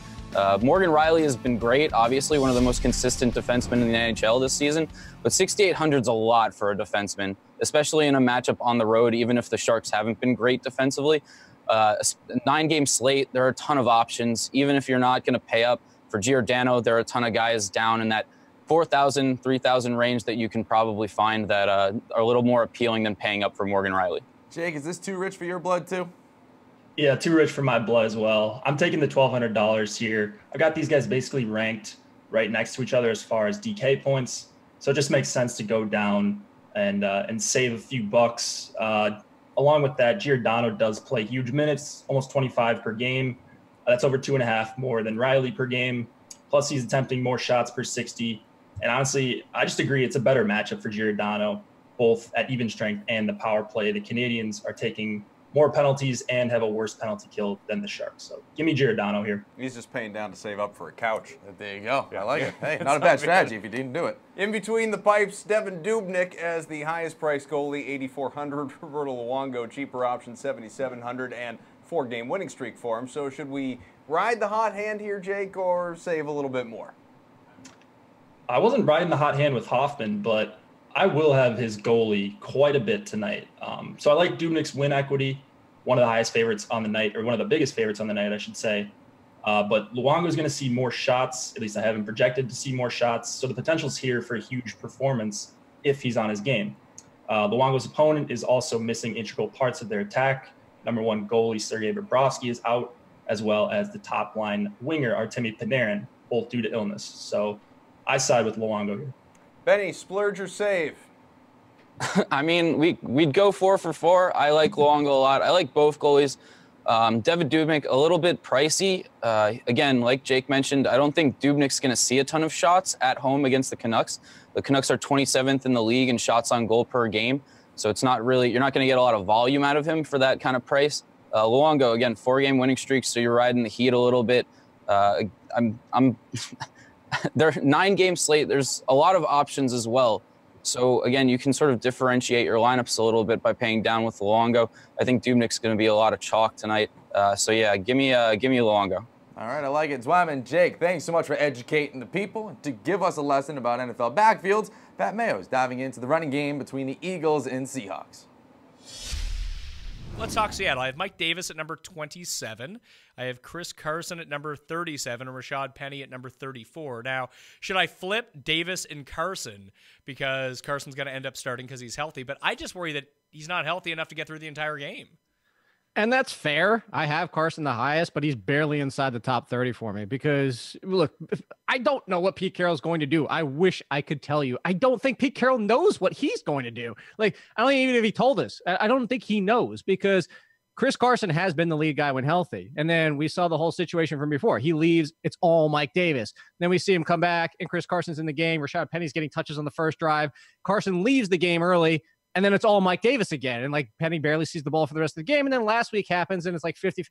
Morgan Riley has been great, obviously one of the most consistent defensemen in the NHL this season, but 6,800 is a lot for a defenseman, especially in a matchup on the road, even if the Sharks haven't been great defensively. 9-game slate, there are a ton of options. Even if you're not going to pay up for Giordano, there are a ton of guys down in that 4,000, 3,000 range that you can probably find that are a little more appealing than paying up for Morgan Riley. Jake, is this too rich for your blood, too? Yeah, too rich for my blood as well. I'm taking the $1,200 here. I got these guys basically ranked right next to each other as far as DK points, so it just makes sense to go down and save a few bucks. Along with that, Giordano does play huge minutes, almost 25 per game. That's over 2.5 more than Riley per game. Plus, he's attempting more shots per 60. And honestly, I just agree it's a better matchup for Giordano, both at even strength and the power play. The Canadians are taking more penalties and have a worse penalty kill than the Sharks. So give me Giordano here. He's just paying down to save up for a couch. There you go. I like it. Hey, not a bad strategy if you didn't do it. In between the pipes, Devin Dubnyk as the highest priced goalie, $8,400. Roberto Luongo, cheaper option, $7,700, and 4-game winning streak for him. So should we ride the hot hand here, Jake, or save a little bit more? I wasn't riding the hot hand with Hoffman, but I will have his goalie quite a bit tonight. So I like Dubnyk's win equity, one of the highest favorites on the night, or one of the biggest favorites on the night, I should say. But Luongo is going to see more shots. At least I have him projected to see more shots. So the potential's here for a huge performance if he's on his game. Luongo's opponent is also missing integral parts of their attack. Number 1 goalie Sergei Bobrovsky is out, as well as the top line winger Artemi Panarin, both due to illness. So I side with Luongo here. Benny, splurge or save? I mean, we'd go 4 for 4. I like Luongo a lot. I like both goalies. Devin Dubnyk, a little bit pricey. Again, like Jake mentioned, I don't think Dubnyk's going to see a ton of shots at home against the Canucks. The Canucks are 27th in the league in shots on goal per game. So it's not really, you're not going to get a lot of volume out of him for that kind of price. Luongo, again, 4-game winning streak, so you're riding the heat a little bit. They're 9-game slate. There's a lot of options as well. So again, you can sort of differentiate your lineups a little bit by paying down with Luongo. I think Dubnyk's going to be a lot of chalk tonight. So yeah, give me Luongo. All right, I like it. Zwam and Jake, thanks so much for educating the people. To give us a lesson about NFL backfields, Pat Mayo's diving into the running game between the Eagles and Seahawks. Let's talk Seattle. I have Mike Davis at number 27. I have Chris Carson at number 37 and Rashad Penny at number 34. Now, should I flip Davis and Carson because Carson's going to end up starting because he's healthy? But I just worry that he's not healthy enough to get through the entire game. And that's fair. I have Carson the highest, but he's barely inside the top 30 for me because, look, I don't know what Pete Carroll's going to do. I wish I could tell you. I don't think Pete Carroll knows what he's going to do. Like, I don't even if he told us. I don't think he knows because Chris Carson has been the lead guy when healthy. And then we saw the whole situation from before. He leaves. It's all Mike Davis. Then we see him come back, and Chris Carson's in the game. Rashad Penny's getting touches on the first drive. Carson leaves the game early. And then it's all Mike Davis again. And like Penny barely sees the ball for the rest of the game. And then last week happens and it's like 50.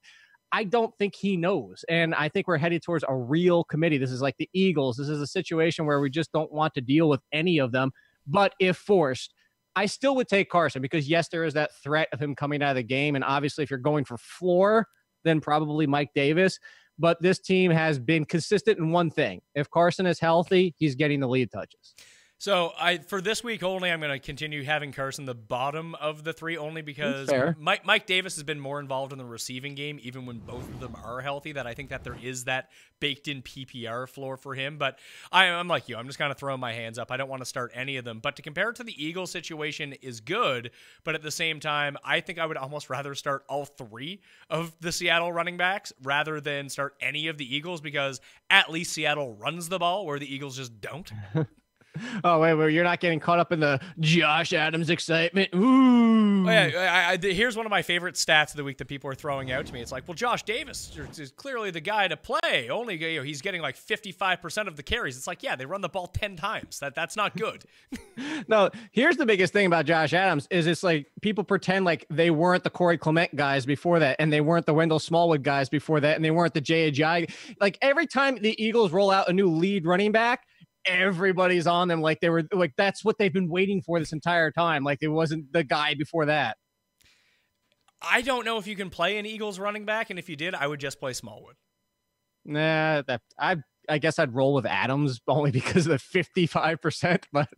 I don't think he knows. And I think we're headed towards a real committee. This is like the Eagles. This is a situation where we just don't want to deal with any of them. But if forced, I still would take Carson because yes, there is that threat of him coming out of the game. And obviously if you're going for floor, then probably Mike Davis. But this team has been consistent in one thing. If Carson is healthy, he's getting the lead touches. So for this week only, I'm going to continue having Carson the bottom of the three only because Mike Davis has been more involved in the receiving game, even when both of them are healthy, that I think that there is that baked-in PPR floor for him. But I'm like you. I'm just kind of throwing my hands up. I don't want to start any of them. But to compare it to the Eagles situation is good, but at the same time, I think I would almost rather start all three of the Seattle running backs rather than start any of the Eagles because at least Seattle runs the ball where the Eagles just don't. Oh, wait, you're not getting caught up in the Josh Adams excitement. Ooh. Oh, yeah, here's one of my favorite stats of the week that people are throwing out to me. It's like, well, Josh Davis is clearly the guy to play. Only he's getting like 55% of the carries. It's like, yeah, they run the ball 10 times. That's not good. No, here's the biggest thing about Josh Adams is it's like people pretend like they weren't the Corey Clement guys before that, and they weren't the Wendell Smallwood guys before that, and they weren't the J.J. Like every time the Eagles roll out a new lead running back, everybody's on them like they were like that's what they've been waiting for this entire time. Like it wasn't the guy before that. I don't know if you can play an Eagles running back, and if you did, I would just play Smallwood. Nah, I guess I'd roll with Adams only because of the 55%, but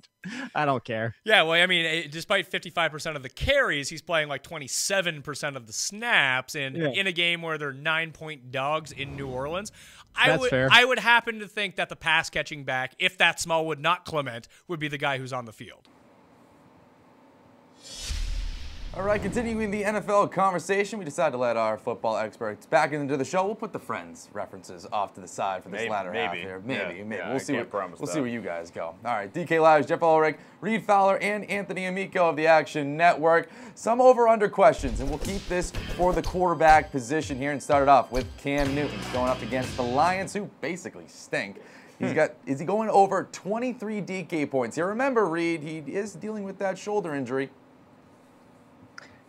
I don't care. Yeah, well, I mean, despite 55% of the carries, he's playing like 27% of the snaps in a game where they're 9-point dogs in New Orleans. I would happen to think that the pass catching back, if that's Smallwood, not Clement, would be the guy who's on the field. All right, continuing the NFL conversation, we decided to let our football experts back into the show. We'll put the Friends references off to the side for this latter half here. Maybe. We'll see where you guys go. All right, DK Lives, Jeff Ulrich, Reed Fowler, and Anthony Amico of the Action Network. Some over-under questions, and we'll keep this for the quarterback position here and start it off with Cam Newton going up against the Lions, who basically stink. Is he going over 23 DK points? Here, remember, Reed, he is dealing with that shoulder injury.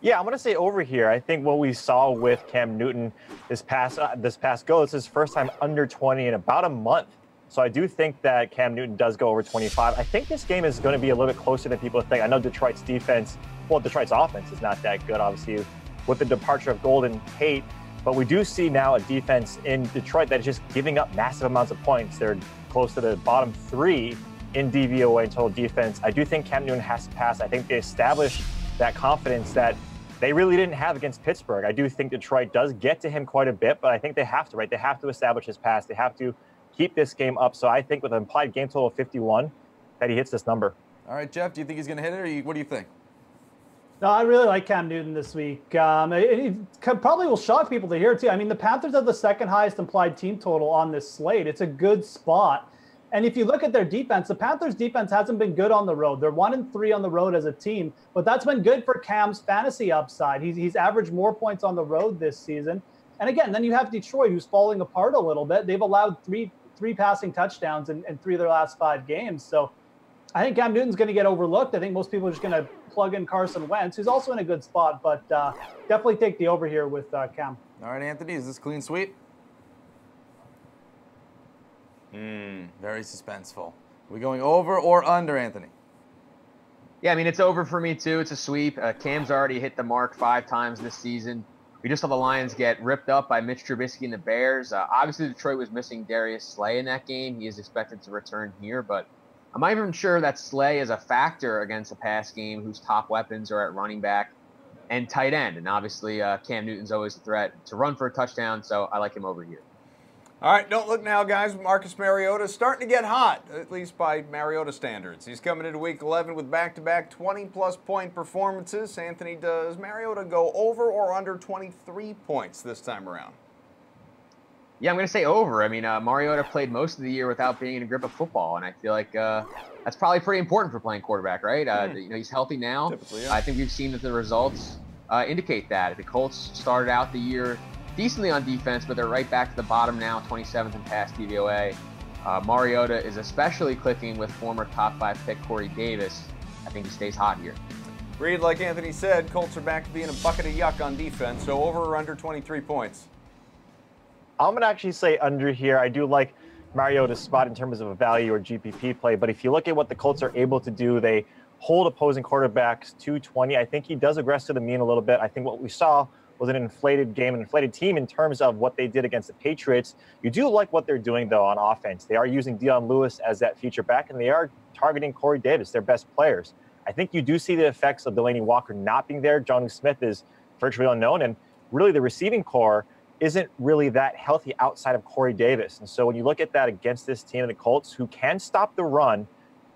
Yeah, I'm going to say over here. I think what we saw with Cam Newton this past go, it's his first time under 20 in about a month. So I do think that Cam Newton does go over 25. I think this game is going to be a little bit closer than people think. I know Detroit's offense is not that good, obviously, with the departure of Golden Tate. But we do see now a defense in Detroit that is just giving up massive amounts of points. They're close to the bottom 3 in DVOA in total defense. I do think Cam Newton has to pass. I think they established that confidence that they really didn't have against Pittsburgh. I do think Detroit does get to him quite a bit, but I think they have to, right? They have to establish his pass. They have to keep this game up. So I think with an implied game total of 51, that he hits this number. All right, Jeff, do you think he's going to hit it, or what do you think? No, I really like Cam Newton this week. It probably will shock people to hear it, too. I mean, the Panthers have the second highest implied team total on this slate. It's a good spot. And if you look at their defense, the Panthers' defense hasn't been good on the road. They're 1-3 on the road as a team, but that's been good for Cam's fantasy upside. He's averaged more points on the road this season. And again, then you have Detroit, who's falling apart a little bit. They've allowed three passing touchdowns in 3 of their last 5 games. So I think Cam Newton's going to get overlooked. I think most people are just going to plug in Carson Wentz, who's also in a good spot, but definitely take the over here with Cam. All right, Anthony, is this clean sweep? Very suspenseful. Are we going over or under, Anthony? Yeah, I mean, it's over for me, too. It's a sweep. Cam's already hit the mark 5 times this season. We just saw the Lions get ripped up by Mitch Trubisky and the Bears. Obviously, Detroit was missing Darius Slay in that game. He is expected to return here, but I'm not even sure that Slay is a factor against a pass game whose top weapons are at running back and tight end. And obviously, Cam Newton's always a threat to run for a touchdown, so I like him over here. All right, don't look now, guys. Marcus Mariota is starting to get hot, at least by Mariota standards. He's coming into Week 11 with back-to-back 20-plus point performances. Anthony, does Mariota go over or under 23 points this time around? Yeah, I'm going to say over. I mean, Mariota played most of the year without being in a grip of football, and I feel like that's probably pretty important for playing quarterback, right? You know, he's healthy now. Typically, yeah. I think we've seen that the results indicate that. The Colts started out the year decently on defense, but they're right back to the bottom now, 27th in pass DVOA. Mariota is especially clicking with former top 5 pick Corey Davis. I think he stays hot here. Reed, like Anthony said, Colts are back to being a bucket of yuck on defense, so over or under 23 points? I'm going to actually say under here. I do like Mariota's spot in terms of a value or GPP play, but if you look at what the Colts are able to do, they hold opposing quarterbacks to 20. I think he does regress to the mean a little bit. I think what we saw was an inflated game, an inflated team in terms of what they did against the Patriots. You do like what they're doing, though, on offense. They are using Dion Lewis as that feature back, and they are targeting Corey Davis, their best players. I think you do see the effects of Delaney Walker not being there. Jonnu Smith is virtually unknown, and really the receiving core isn't really that healthy outside of Corey Davis. And so when you look at that against this team, the Colts, who can stop the run,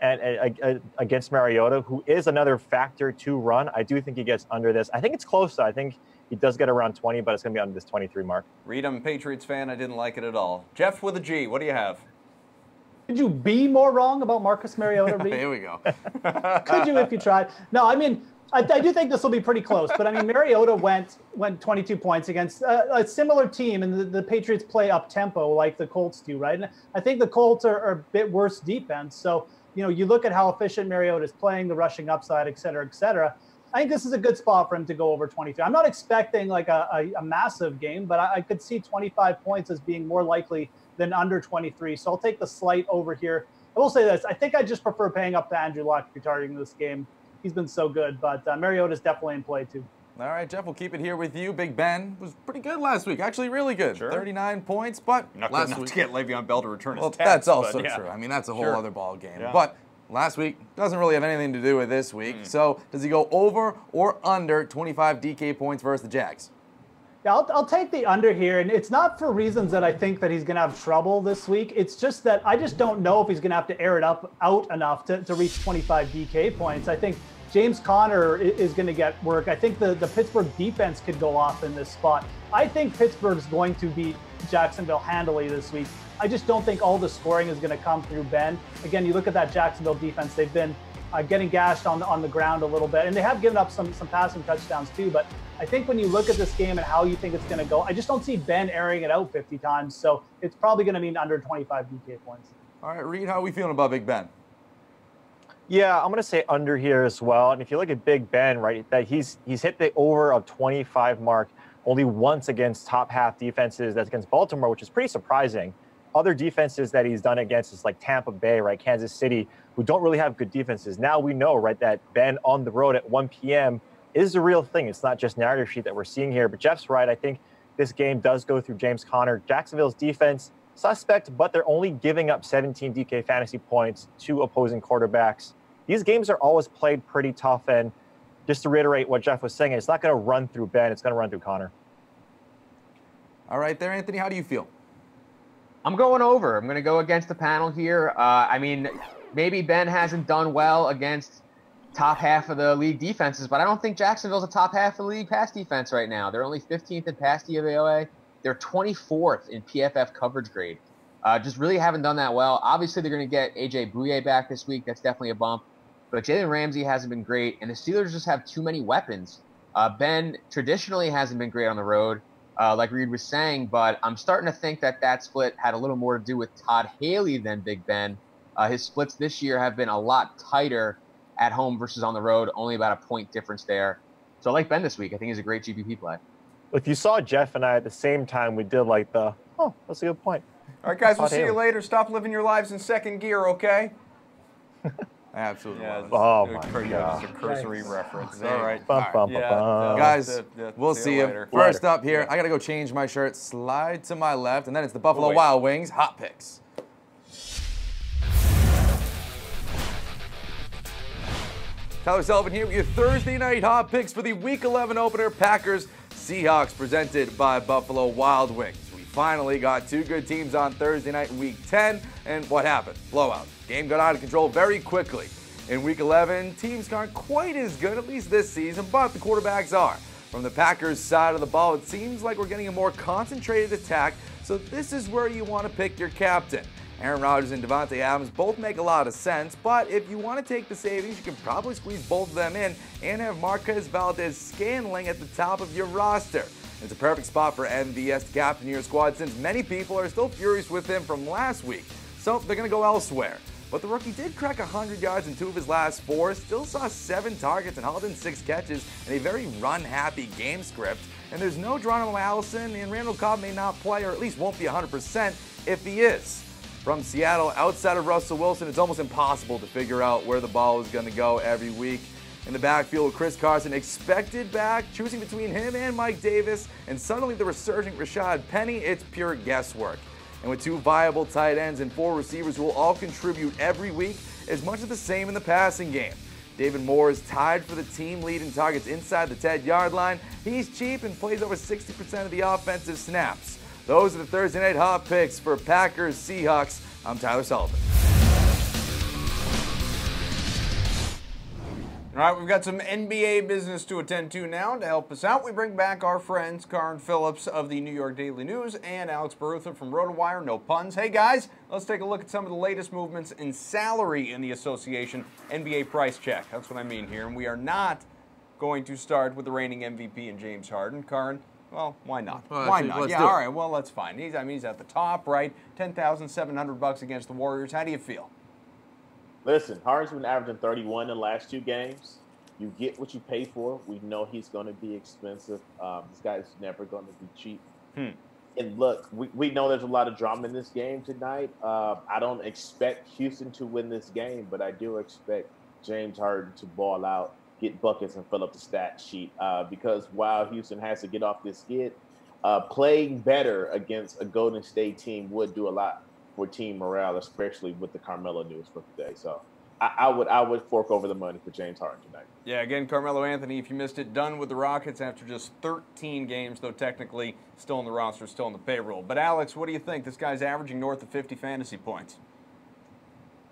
and against Mariota, who is another factor to run, I do think he gets under this. I think it's close, though. I think he does get around 20, but it's going to be under this 23 mark. Reed, I'm a Patriots fan. I didn't like it at all. Jeff with a G, what do you have? Could you be more wrong about Marcus Mariota, Reed? Here we go. Could you if you tried? No, I mean, I do think this will be pretty close, but I mean, Mariota went 22 points against a similar team, and the Patriots play up-tempo like the Colts do, right? And I think the Colts are a bit worse defense, so, you know, you look at how efficient Mariota is playing, the rushing upside, et cetera, et cetera. I think this is a good spot for him to go over 23. I'm not expecting like a massive game, but I could see 25 points as being more likely than under 23. So I'll take the slight over here. I will say this. I think I just prefer paying up to Andrew Luck if you're targeting this game. He's been so good, but Mariota's definitely in play too. All right, Jeff, we'll keep it here with you. Big Ben was pretty good last week. Actually, really good. Sure. 39 points, but not last good week to get Le'Veon Bell to return his tax. That's also true. I mean, that's a whole Sure. other ball game. Yeah. But last week doesn't really have anything to do with this week. So does he go over or under 25 DK points versus the Jags? Yeah, I'll take the under here, and it's not for reasons that I think that he's going to have trouble this week. It's just that I just don't know if he's going to have to air it out enough to reach 25 DK points. I think James Conner is going to get work. I think the Pittsburgh defense could go off in this spot. I think Pittsburgh's going to beat Jacksonville handily this week. I just don't think all the scoring is going to come through Ben. Again, you look at that Jacksonville defense, they've been getting gashed on the ground a little bit, and they have given up some passing touchdowns too. But I think when you look at this game and how you think it's going to go, I just don't see Ben airing it out 50 times. So it's probably going to mean under 25 DK points. All right, Reed, how are we feeling about Big Ben? Yeah, I'm going to say under here as well. And if you look at Big Ben, right, that he's hit the over of 25 mark only once against top half defenses. That's against Baltimore, which is pretty surprising. Other defenses that he's done against is like Tampa Bay, right, Kansas City, who don't really have good defenses. Now we know, right, that Ben on the road at 1 p.m. is the real thing. It's not just narrative sheet that we're seeing here. But Jeff's right. I think this game does go through James Conner. Jacksonville's defense, suspect, but they're only giving up 17 DK fantasy points to opposing quarterbacks. These games are always played pretty tough, and just to reiterate what Jeff was saying, it's not going to run through Ben. It's going to run through Conner. All right there, Anthony, how do you feel? I'm going over. I'm going to go against the panel here. I mean, maybe Ben hasn't done well against top half of the league defenses, but I don't think Jacksonville's a top half of the league pass defense right now. They're only 15th in pass DVOA. They're 24th in PFF coverage grade. Just really haven't done that well. Obviously, they're going to get A.J. Bouye back this week. That's definitely a bump. But Jalen Ramsey hasn't been great, and the Steelers just have too many weapons. Ben traditionally hasn't been great on the road, like Reed was saying, but I'm starting to think that split had a little more to do with Todd Haley than Big Ben. His splits this year have been a lot tighter at home versus on the road, only about a point difference there. So I like Ben this week. I think he's a great GPP play. If you saw Jeff and I at the same time, we did like that's a good point. All right, guys, we'll see you later. Stop living your lives in second gear, okay? Absolutely. Yeah, oh, my God. Just a cursory reference. All right. Guys, we'll see you. First up here, I got to go change my shirt, slide to my left, and then it's the Buffalo Wild Wings Hot Picks. Tyler Sullivan here with your Thursday night Hot Picks for the Week 11 opener, Packers Seahawks, presented by Buffalo Wild Wings. We finally got two good teams on Thursday night in Week 10, and what happened? Blowout. Game got out of control very quickly. In Week 11, teams aren't quite as good, at least this season, but the quarterbacks are. From the Packers' side of the ball, it seems like we're getting a more concentrated attack, so this is where you want to pick your captain. Aaron Rodgers and Devontae Adams both make a lot of sense, but if you want to take the savings, you can probably squeeze both of them in and have Marquez Valdez-Scantling at the top of your roster. It's a perfect spot for MVS to captain your squad since many people are still furious with him from last week, so they're going to go elsewhere. But the rookie did crack 100 yards in 2 of his last 4, still saw 7 targets and hauled in 6 catches, and a very run-happy game script. And there's no Geronimo Allison, and Randall Cobb may not play, or at least won't be 100% if he is. From Seattle, outside of Russell Wilson, it's almost impossible to figure out where the ball is going to go every week. In the backfield, Chris Carson expected back, choosing between him and Mike Davis, and suddenly the resurgent Rashad Penny, it's pure guesswork. And with 2 viable tight ends and 4 receivers who will all contribute every week, it's much of the same in the passing game. David Moore is tied for the team lead in targets inside the 10-yard line. He's cheap and plays over 60% of the offensive snaps. Those are the Thursday night Hot Picks for Packers Seahawks. I'm Tyler Sullivan. All right, we've got some NBA business to attend to now. To help us out, we bring back our friends Karin Phillips of the New York Daily News and Alex Barutha from RotoWire, no puns. Hey guys, let's take a look at some of the latest movements in salary in the association NBA price check. That's what I mean here. And we are not going to start with the reigning MVP and James Harden. Karin, well, why not? Why not? Yeah, all right, well, that's fine. He's at the top, right? $10,700 against the Warriors. How do you feel? Listen, Harden's been averaging 31 in the last 2 games. You get what you pay for. We know he's going to be expensive. This guy's never going to be cheap. And look, we know there's a lot of drama in this game tonight. I don't expect Houston to win this game, but I do expect James Harden to ball out, get buckets, and fill up the stat sheet. Because while Houston has to get off this skid, playing better against a Golden State team would do a lot for team morale, especially with the Carmelo news for today. So I would fork over the money for James Harden tonight. Yeah, again, Carmelo Anthony, if you missed it, done with the Rockets after just 13 games, though technically still in the roster, still in the payroll. But Alex, what do you think? This guy's averaging north of 50 fantasy points.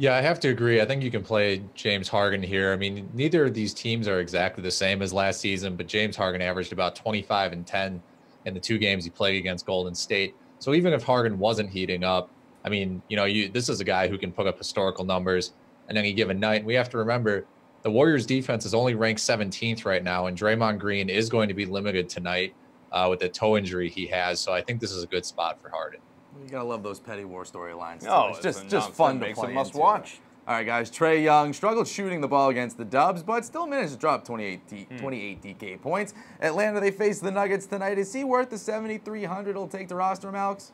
Yeah, I have to agree. I think you can play James Harden here. I mean, neither of these teams are exactly the same as last season, but James Harden averaged about 25 and 10 in the 2 games he played against Golden State. So even if Harden wasn't heating up, I mean, this is a guy who can put up historical numbers on any given night. And we have to remember the Warriors defense is only ranked 17th right now, and Draymond Green is going to be limited tonight with the toe injury he has. So I think this is a good spot for Harden. You gotta love those petty war storylines. No, it's just fun to play. Must watch. All right, guys. Trae Young struggled shooting the ball against the Dubs, but still managed to drop 28 DK points. Atlanta, they face the Nuggets tonight. Is he worth the 7,300 it'll take to roster him, Alex?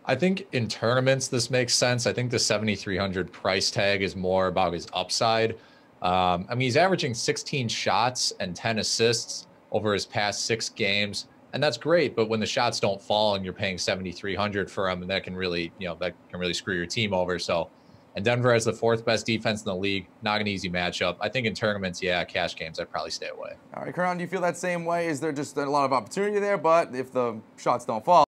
I think in tournaments this makes sense. I think the 7,300 price tag is more about his upside. I mean, he's averaging 16 shots and 10 assists over his past 6 games. And that's great, but when the shots don't fall and you're paying 7,300 for them, and that can really, screw your team over. So, and Denver has the 4th best defense in the league. Not an easy matchup. I think in tournaments, yeah, cash games, I'd probably stay away. All right, Karan, do you feel that same way? Is there just a lot of opportunity there? But if the shots don't fall,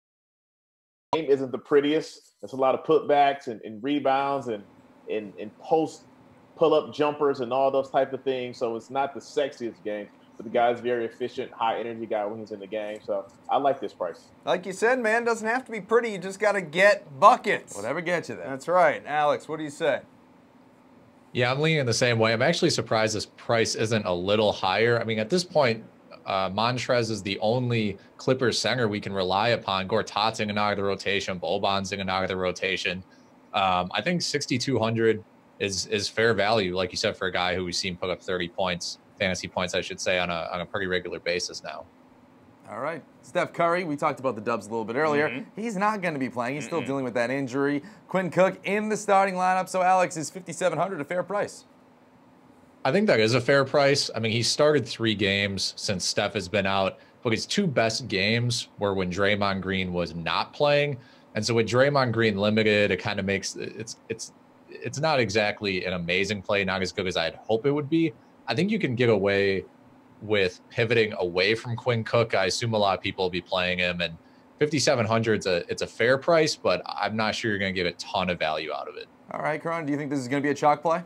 game isn't the prettiest. There's a lot of putbacks and rebounds and post pull-up jumpers and all those type of things. So it's not the sexiest game. But the guy's very efficient, high-energy guy when he's in the game. So I like this price. Like you said, man, doesn't have to be pretty. You just got to get buckets. Whatever gets you there. That's right. Alex, what do you say? Yeah, I'm leaning the same way. I'm actually surprised this price isn't a little higher. I mean, at this point, Montrez is the only Clippers center we can rely upon. Gortat's in and out of the rotation. Boban's in and out of the rotation. I think 6,200 is fair value, like you said, for a guy who we've seen put up 30 points. Fantasy points, I should say, on a pretty regular basis now. All right. Steph Curry, we talked about the Dubs a little bit earlier. He's not going to be playing. He's still dealing with that injury. Quinn Cook in the starting lineup. So, Alex, is 5,700 a fair price? I think that is a fair price. I mean, he started 3 games since Steph has been out, but his 2 best games were when Draymond Green was not playing. And so with Draymond Green limited, it kind of makes it's not exactly an amazing play, not as good as I'd hope it would be. I think you can get away with pivoting away from Quinn Cook. I assume a lot of people will be playing him, and 5,700 it's a fair price, but I'm not sure you're going to get a ton of value out of it. All right, Karan, do you think this is going to be a chalk play?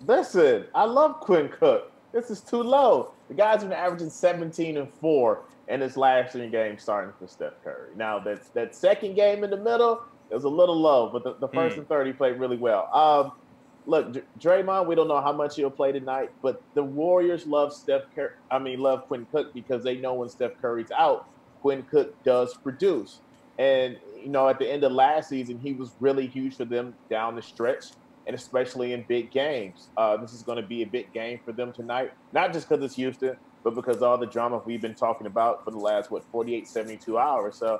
Listen, I love Quinn Cook. This is too low. The guy's been averaging 17 and 4 in his last 3 games starting for Steph Curry. Now, that second game in the middle, it was a little low, but the first and third, he played really well. Look, Draymond, we don't know how much he'll play tonight, but the Warriors love love Quinn Cook because they know when Steph Curry's out, Quinn Cook does produce. And, at the end of last season, he was really huge for them down the stretch, and especially in big games. This is going to be a big game for them tonight, not just because it's Houston, but because all the drama we've been talking about for the last, 48, 72 hours. So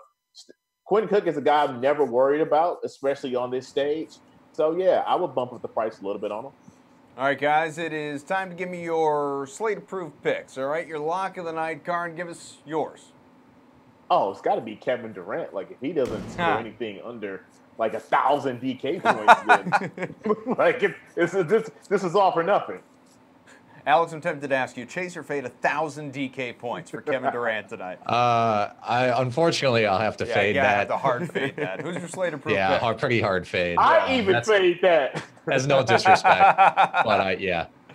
Quinn Cook is a guy I'm never worried about, especially on this stage. So, yeah, I would bump up the price a little bit on him. All right, guys, it is time to give me your slate-approved picks, all right? Your lock of the night. Karan, give us yours. Oh, it's got to be Kevin Durant. Like, if he doesn't score anything under, 1,000 DK points, then, this is all for nothing. Alex, I'm tempted to ask you, chase or fade 1,000 DK points for Kevin Durant tonight? Unfortunately, I'll have to fade that. Yeah, I have to hard fade that. Who's your slate-approved pick? Pretty hard fade. I even fade that. That's no disrespect, but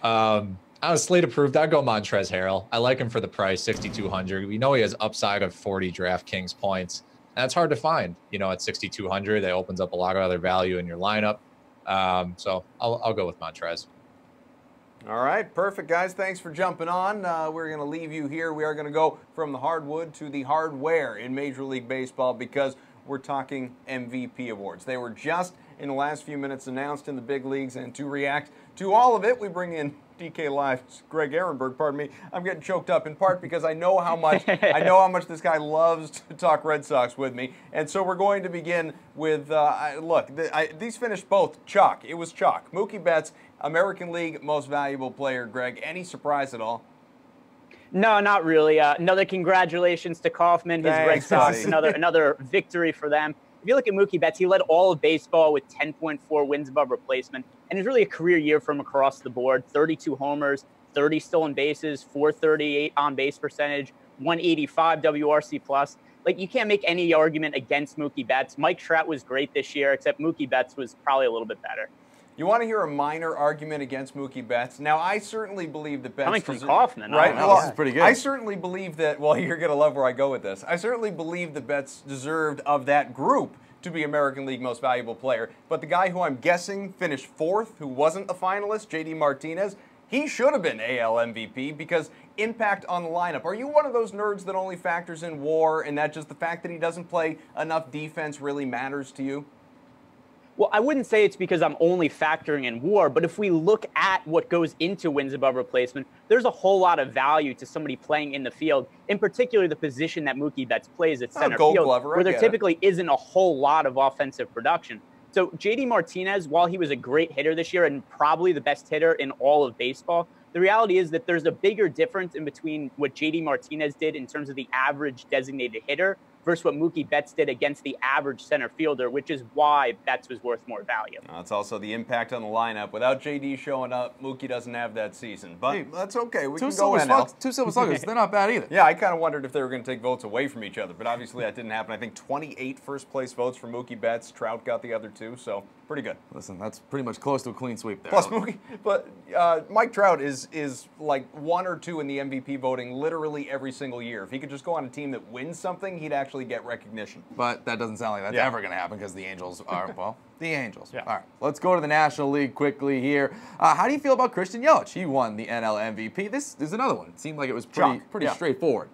on a slate-approved, I'd go Montrezl Harrell. I like him for the price, 6,200. We know he has upside of 40 DraftKings points. And that's hard to find, at 6,200. That opens up a lot of other value in your lineup. So I'll go with Montrezl. All right, perfect, guys. Thanks for jumping on. We're going to leave you here. We are going to go from the hardwood to the hardware in Major League Baseball because we're talking MVP awards. They were just in the last few minutes announced in the big leagues, and to react to all of it, we bring in DK Live's Greg Ehrenberg. Pardon me. I'm getting choked up in part because I know how much this guy loves to talk Red Sox with me, and so we're going to begin with these finished both chalk. It was chalk. Mookie Betts, American League Most Valuable Player. Greg, any surprise at all? No, not really. Another congratulations to Kaufman, his Red Sox. Another victory for them. If you look at Mookie Betts, he led all of baseball with 10.4 wins above replacement, and it's really a career year from across the board. 32 homers, 30 stolen bases, 438 on base percentage, 185 WRC plus. like, you can't make any argument against Mookie Betts. Mike Trout was great this year, except Mookie Betts was probably a little bit better. You want to hear a minor argument against Mookie Betts? Now, I certainly believe that Betts... Coming from Kaufman. Right? Well, this is pretty good. I certainly believe that... Well, you're going to love where I go with this. I certainly believe that Betts deserved of that group to be American League Most Valuable Player. But the guy who I'm guessing finished fourth, who wasn't a finalist, JD Martinez, he should have been AL MVP because impact on the lineup. Are you one of those nerds that only factors in WAR and that just the fact that he doesn't play enough defense really matters to you? Well, I wouldn't say it's because I'm only factoring in WAR, but if we look at what goes into wins above replacement, there's a whole lot of value to somebody playing in the field, in particular the position that Mookie Betts plays at center field, where there typically isn't a whole lot of offensive production. So JD Martinez, while he was a great hitter this year and probably the best hitter in all of baseball, the reality is that there's a bigger difference in between what JD Martinez did in terms of the average designated hitter versus what Mookie Betts did against the average center fielder, which is why Betts was worth more value. It's also the impact on the lineup. Without JD showing up, Mookie doesn't have that season. But that's okay. We can go NL. Two Silver Sluggers, they're not bad either. Yeah, I kind of wondered if they were going to take votes away from each other, but obviously that didn't happen. I think 28 first-place votes for Mookie Betts. Trout got the other two, so pretty good. Listen, that's pretty much close to a clean sweep there. Plus Mookie, but Mike Trout is like 1 or 2 in the MVP voting literally every single year. If he could just go on a team that wins something, he'd actually get recognition. But that doesn't sound like that's ever going to happen because the Angels are, well, the Angels. Yeah. All right, let's go to the National League quickly here. How do you feel about Christian Yelich? He won the NL MVP. This is another one. It seemed like it was pretty straightforward.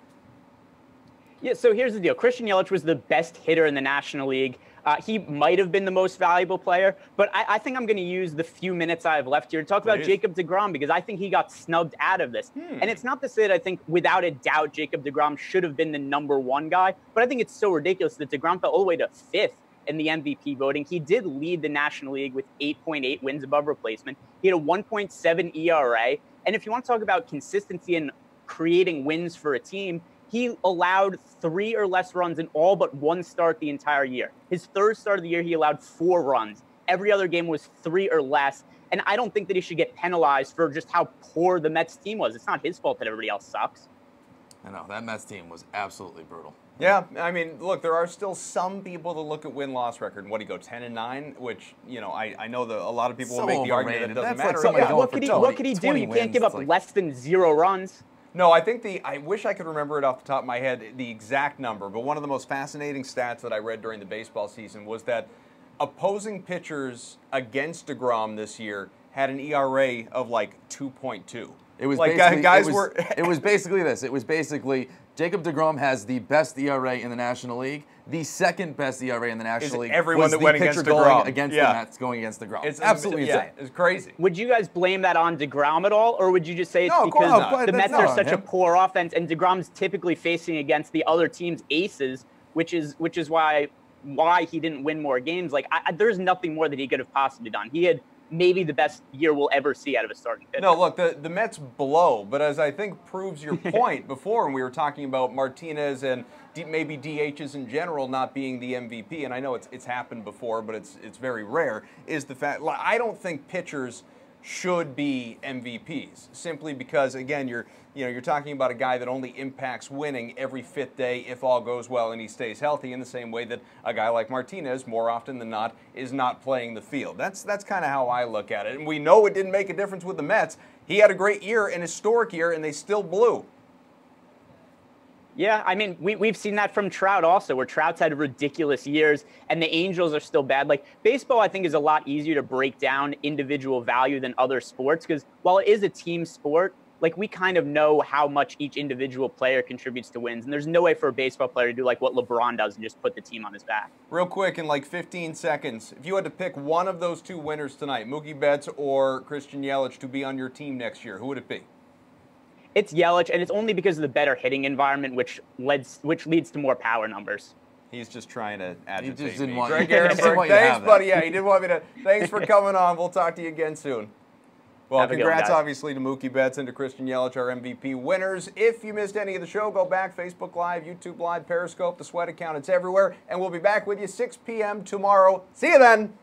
Yeah, so here's the deal. Christian Yelich was the best hitter in the National League. He might have been the most valuable player, but I think I'm going to use the few minutes I have left here to talk about Jacob deGrom because I think he got snubbed out of this. And it's not to say that I think without a doubt Jacob deGrom should have been the '1 guy, but I think it's so ridiculous that deGrom fell all the way to 5th in the MVP voting. He did lead the National League with 8.8 wins above replacement. He had a 1.7 ERA. And if you want to talk about consistency and creating wins for a team, he allowed 3 or less runs in all but 1 start the entire year. His third start of the year, he allowed 4 runs. Every other game was 3 or less. And I don't think that he should get penalized for just how poor the Mets team was. It's not his fault that everybody else sucks. I know, that Mets team was absolutely brutal. Yeah, I mean, look, there are still some people that look at win-loss record and what do you go, 10-9, which, you know, I know that a lot of people will make the argument that it doesn't matter. Like what could he do? You can't give up less than 0 runs. No, I think I wish I could remember it off the top of my head, the exact number, but one of the most fascinating stats that I read during the baseball season was that opposing pitchers against deGrom this year had an ERA of like 2.2. It was like basically, it was basically this. It was basically Jacob deGrom has the best ERA in the National League. The second best ERA in the National League everyone was that the went pitcher against going deGrom. against the Mets going against deGrom. It's absolutely insane. It's crazy. Would you guys blame that on deGrom at all, or would you just say it's because the Mets are such a poor offense and deGrom's typically facing against the other team's aces, which is why he didn't win more games? Like there's nothing more that he could have possibly done. He had maybe the best year we'll ever see out of a starting pitcher. No, look, the Mets blow, but as I think proves your point before, when we were talking about Martinez and maybe DHs in general not being the MVP, and I know it's happened before, but it's very rare, is the fact, I don't think pitchers should be MVPs, simply because, again, you're talking about a guy that only impacts winning every 5th day if all goes well and he stays healthy, in the same way that a guy like Martinez, more often than not, is not playing the field. That's kind of how I look at it. And we know it didn't make a difference with the Mets. He had a great year, an historic year, and they still blew. Yeah, I mean, we've seen that from Trout also, where Trout's had ridiculous years and the Angels are still bad. Like, baseball, I think, is a lot easier to break down individual value than other sports because while it is a team sport, like, we kind of know how much each individual player contributes to wins. And there's no way for a baseball player to do like what LeBron does and just put the team on his back. Real quick, in like 15 seconds, if you had to pick one of those 2 winners tonight, Mookie Betts or Christian Yelich, to be on your team next year, who would it be? It's Yelich, and it's only because of the better hitting environment, which leads to more power numbers. He's just trying to agitate He just didn't want Greg Ehrenberg, thanks, buddy. Yeah, he didn't want me to. Thanks for coming on. We'll talk to you again soon. Well, congrats, obviously, to Mookie Betts and to Christian Yelich, our MVP winners. If you missed any of the show, go back, Facebook Live, YouTube Live, Periscope, the Sweat account. It's everywhere. And we'll be back with you 6 p.m. tomorrow. See you then.